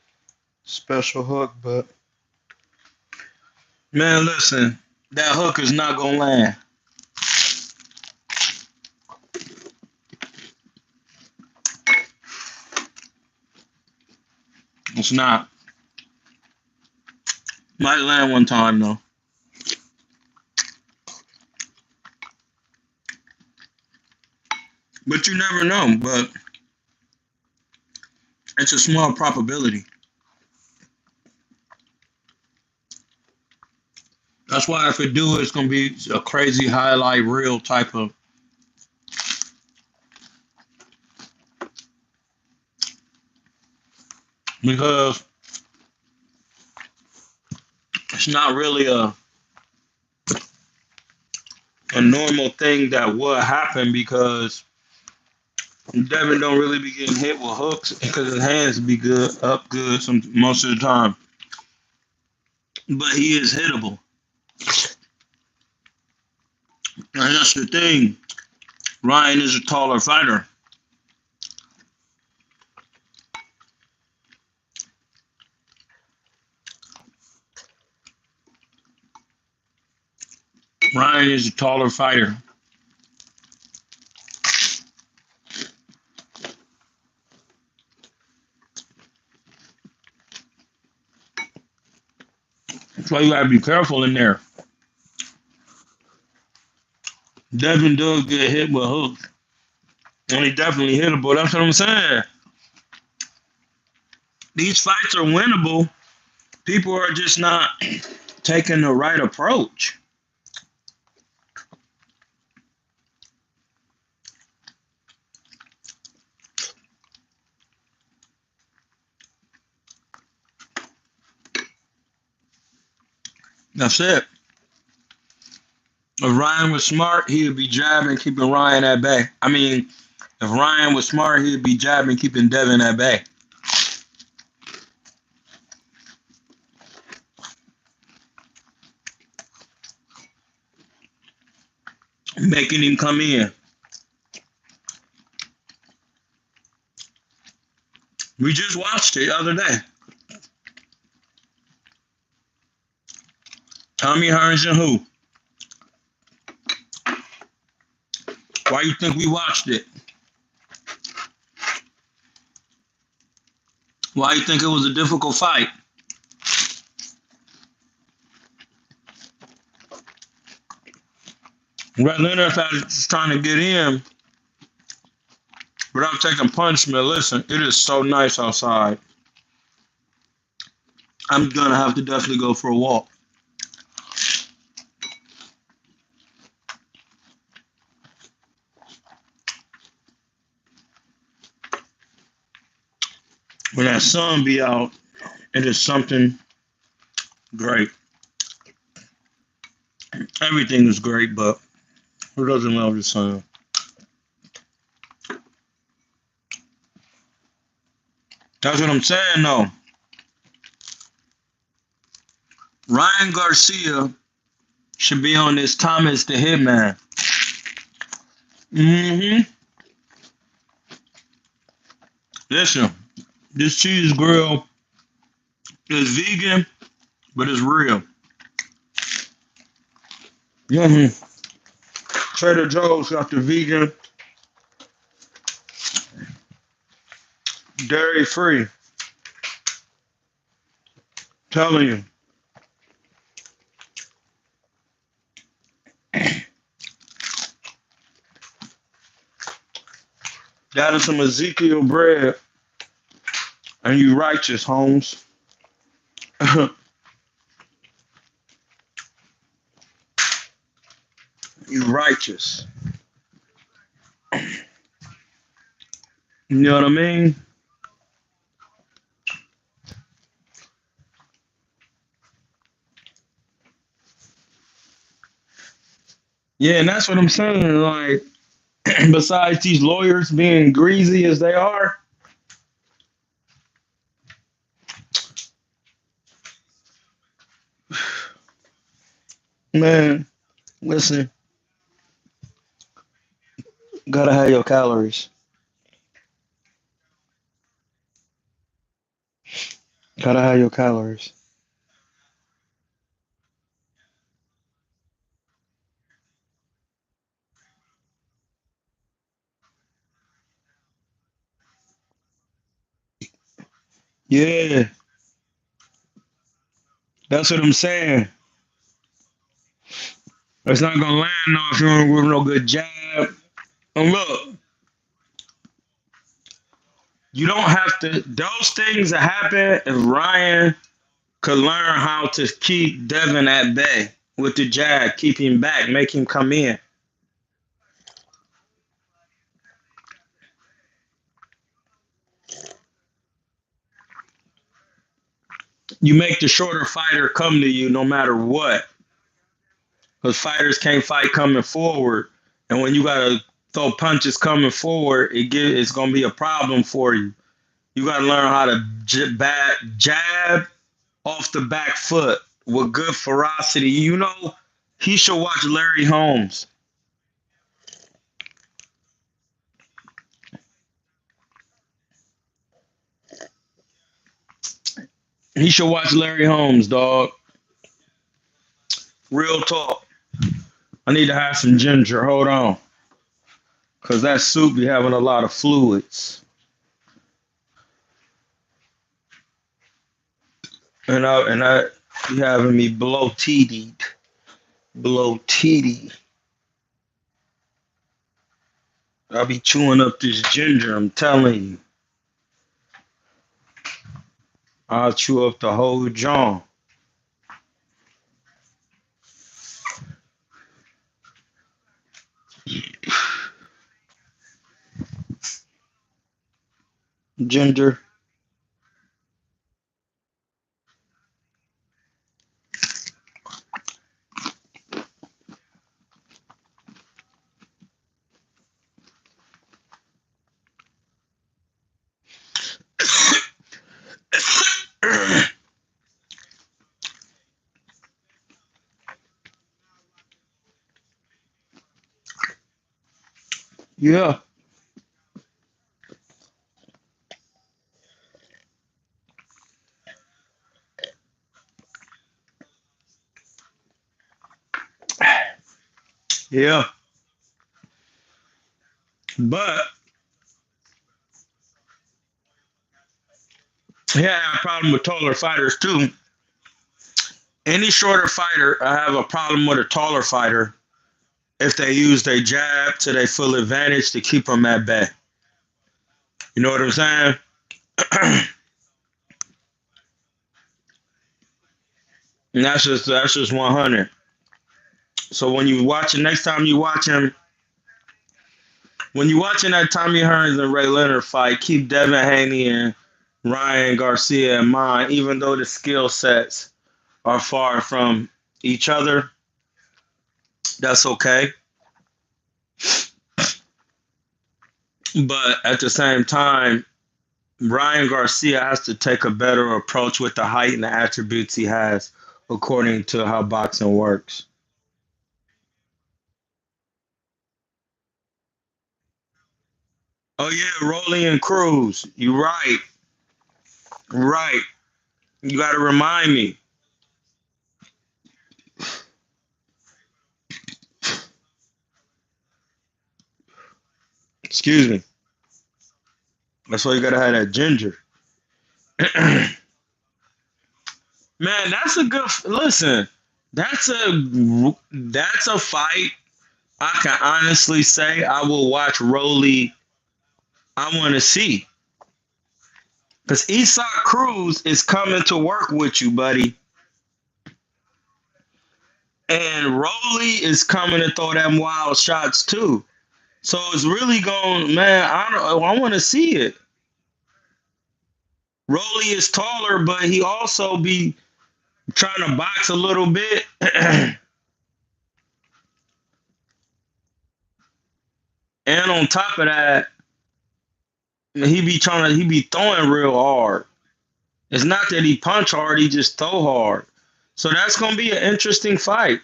Special hook, but man, listen, that hook is not gonna land. It's not. Might land one time though. But you never know, but it's a small probability. That's why if it do, it's gonna be a crazy highlight reel type of. because it's not really a normal thing that would happen because Devin don't really be getting hit with hooks because his hands be good up good most of the time. But he is hittable. And that's the thing. Ryan is a taller fighter. Ryan is a taller fighter. That's why you gotta be careful in there. Devin does get hit with hooks. And he definitely hittable. That's what I'm saying. These fights are winnable. People are just not taking the right approach. That's it. If Ryan was smart, he would be jabbing, keeping Ryan at bay. I mean, if Ryan was smart, he'd be jabbing, keeping Devin at bay. Making him come in. We just watched it the other day. Tommy Hearns and who? Why you think we watched it? Why you think it was a difficult fight? Red Leonard is trying to get in without taking punishment. Listen, it is so nice outside. I'm gonna have to definitely go for a walk. When that sun be out, it is something great. Everything is great, but who doesn't love the sun? That's what I'm saying, though. Ryan Garcia should be on this Thomas the Hitman. Listen, this cheese grill is vegan, but it's real. Trader Joe's got the vegan, dairy free. Telling you. That is some Ezekiel bread. And you righteous, Holmes. You righteous. You know what I mean? Yeah, and that's what I'm saying. Like, besides these lawyers being greasy as they are, man, listen, gotta have your calories. Gotta have your calories. Yeah, that's what I'm saying. It's not gonna land no if you don't give no good jab. And look, you don't have to. Those things that happen if Ryan could learn how to keep Devin at bay with the jab, keep him back, make him come in. You make the shorter fighter come to you no matter what, because fighters can't fight coming forward, and when you gotta throw punches coming forward, it's gonna be a problem for you. You gotta learn how to jab off the back foot with good ferocity. You know, he should watch Larry Holmes. He should watch Larry Holmes, dog. Real talk. I need to have some ginger. Hold on. Cause that soup be having a lot of fluids. And I be having me bloated. Bloated. I be chewing up this ginger, I'm telling you. I'll chew up the whole jaw. Ginger. Yeah. Yeah. But yeah, I have a problem with taller fighters too. Any shorter fighter, I have a problem with a taller fighter if they use their jab to their full advantage to keep them at bay. You know what I'm saying? And that's just 100. So when you watch it, next time you watch him, when you watching that Tommy Hearns and Ray Leonard fight, keep Devin Haney and Ryan Garcia in mind, even though the skill sets are far from each other. That's okay. But at the same time, Ryan Garcia has to take a better approach with the height and the attributes he has, according to how boxing works. Oh yeah, Rolly and Cruz. You right, right. You got to remind me. Excuse me. That's why you got to have that ginger. Man, that's a good. Listen, that's a fight. I can honestly say I will watch Rolly. I want to see because Isak Cruz is coming to work with you, buddy, and Rolly is coming to throw them wild shots too. So it's really going, man. I want to see it. Rolly is taller, but he also be trying to box a little bit, and on top of that, he be throwing real hard. It's not that he punch hard, he just throw hard. So that's gonna be an interesting fight.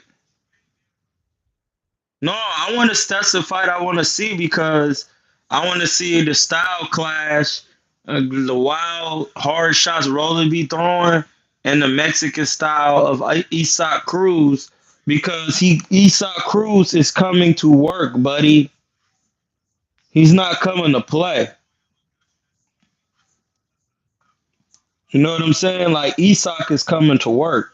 No, I want to that's the fight I want to see because I want to see the style clash, the wild hard shots Rolling be throwing, and the Mexican style of Isak Cruz because he Isak Cruz is coming to work, buddy. He's not coming to play. You know what I'm saying? Like Isak is coming to work.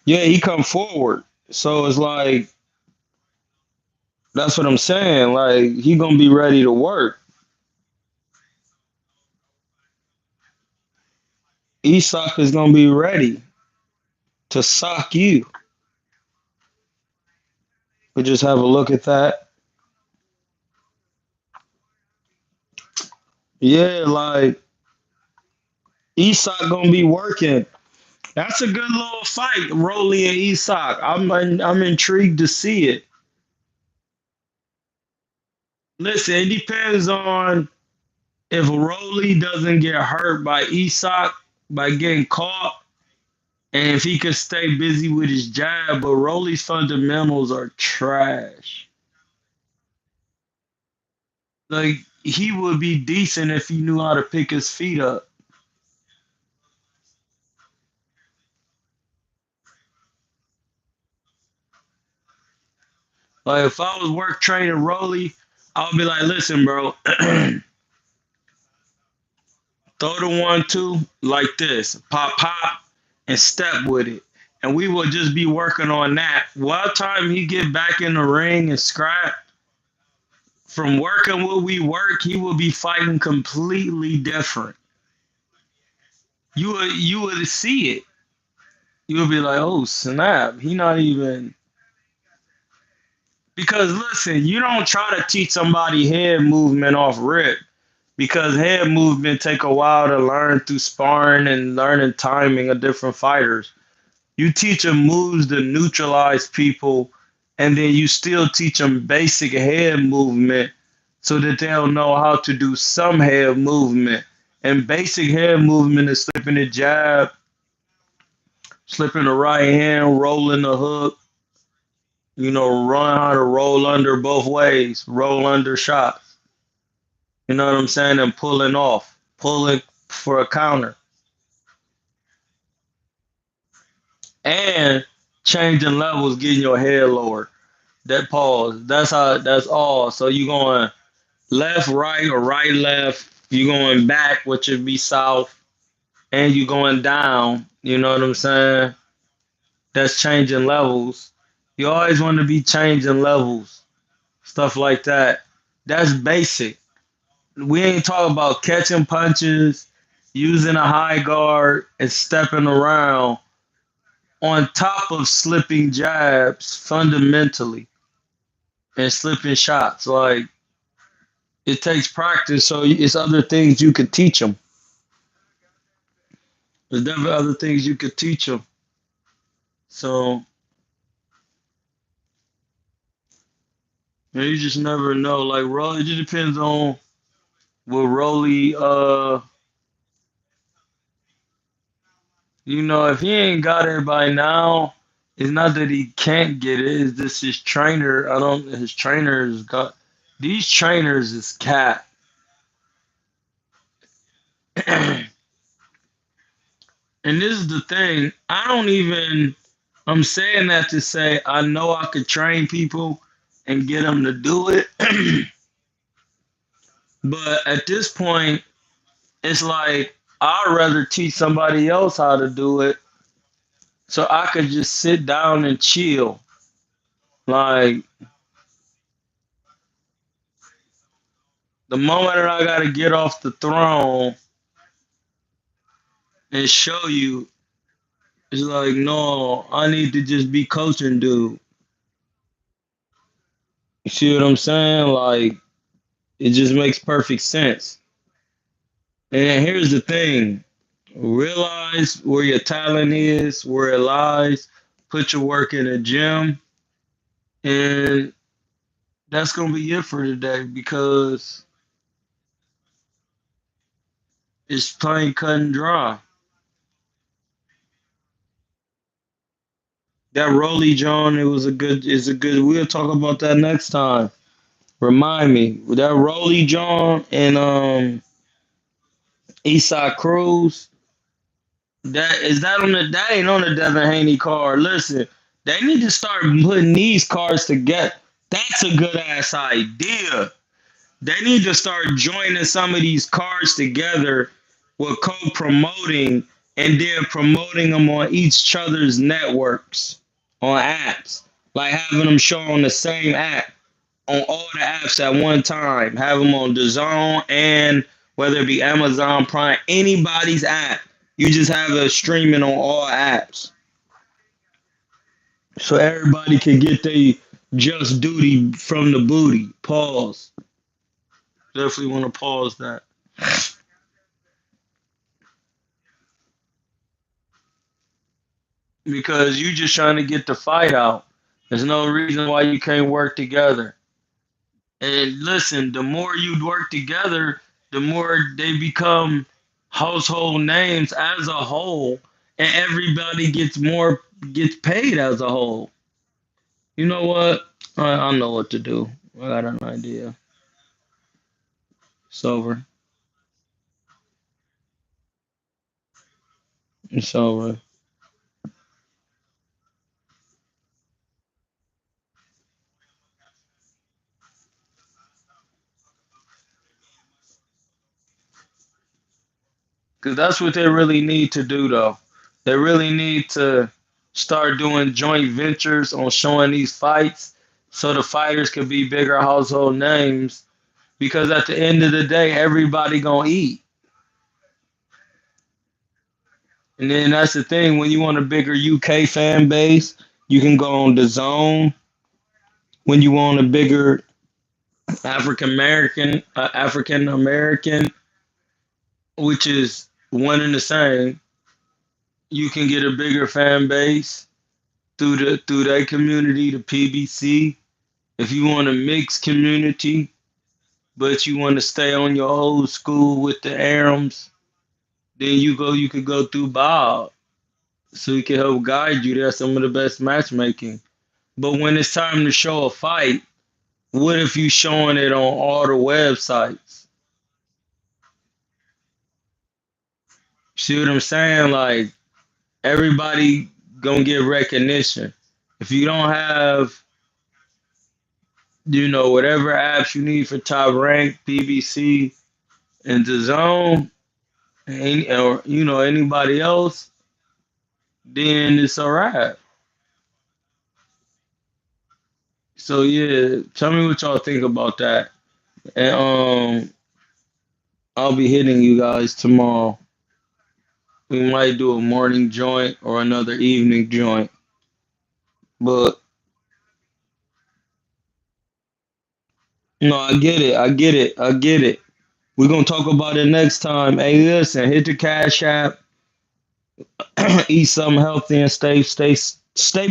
Yeah, he come forward. So it's like that's what I'm saying. Like he gonna be ready to work. Isak is gonna be ready to sock you. But just have a look at that. Yeah, like Isak gonna be working. That's a good little fight, Rolly and Isak. I'm intrigued to see it. Listen, it depends on if Rolly doesn't get hurt by Isak by getting caught, and if he could stay busy with his jab. But Rolly's fundamentals are trash. Like he would be decent if he knew how to pick his feet up. Like if I was work training Rolly, I would be like, listen, bro, throw the 1-2 like this, pop, pop, and step with it. And we will just be working on that. One time he get back in the ring and scrap, from working what we work, he will be fighting completely different. You would see it. You would be like, oh snap, he not even. Because listen, you don't try to teach somebody head movement off rip, because head movement take a while to learn through sparring and learning timing of different fighters. You teach them moves to neutralize people, and then you still teach them basic head movement so that they'll know how to do some head movement. And basic head movement is slipping the jab, slipping the right hand, rolling the hook, run how to roll under both ways, roll under shots. You know what I'm saying? And pulling off, pulling for a counter, and changing levels, getting your head lower. That pause. That's how. That's all. So you going left, right, or right, left. You going back, which would be south, and you going down. You know what I'm saying? That's changing levels. You always want to be changing levels, stuff like that. That's basic. We ain't talking about catching punches, using a high guard, and stepping around on top of slipping jabs fundamentally and slipping shots. Like it takes practice, so it's other things you could teach them. There's definitely other things you could teach them. So you just never know. Like Rolly, it just depends on what Rolly. If he ain't got it by now, it's not that he can't get it. It's just his trainer. I don't. His trainers got these trainers is cat. And this is the thing. I don't even. I'm saying that to say I know I could train people and get them to do it. But at this point, it's like I'd rather teach somebody else how to do it so I could just sit down and chill. Like the moment that I got to get off the throne and show you, it's like, no, I need to just be coaching, dude. You see what I'm saying? Like, it just makes perfect sense. And here's the thing, realize where your talent is, where it lies, put your work in the gym, and that's going to be it for today because it's plain cut and dry. That Rolly John, it was a good, we'll talk about that next time. Remind me. That Rolly John and Eastside Cruz, that ain't on the Devin Haney card. Listen, they need to start putting these cards together. That's a good ass idea. They need to start joining some of these cards together with co-promoting and then promoting them on each other's networks on apps. Like having them show on the same app on all the apps at one time. Have them on the Zone and whether it be Amazon Prime, anybody's app. You just have it streaming on all apps. So everybody can get their just duty from the booty. Pause. Definitely want to pause that. because you just trying to get the fight out. There's no reason why you can't work together. And listen, the more you work together, the more they become household names as a whole, and everybody gets paid as a whole. You know what? I know what to do. I got an idea. It's over. It's over. Because that's what they really need to do, though. They really need to start doing joint ventures on showing these fights so the fighters could be bigger household names. Because at the end of the day, everybody gonna eat. And then that's the thing, when you want a bigger UK fan base, you can go on the zone. When you want a bigger African American, which is one and the same, you can get a bigger fan base through that community, the PBC. If you want a mixed community, but you want to stay on your old school with the Arams, then you could go through Bob, so he can help guide you. That's some of the best matchmaking. But when it's time to show a fight, what if you showing it on all the websites? See what I'm saying? Like, everybody gonna get recognition. If you don't have, whatever apps you need for Top Rank, PBC, and the Zone, or anybody else, then it's alright. So yeah, tell me what y'all think about that, and I'll be hitting you guys tomorrow. We might do a morning joint or another evening joint, but no, I get it, I get it, I get it. We're gonna talk about it next time. Hey, listen, hit the Cash App, eat something healthy, and stay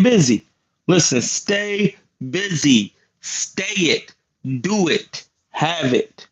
busy. Listen, stay busy, stay it, do it, have it.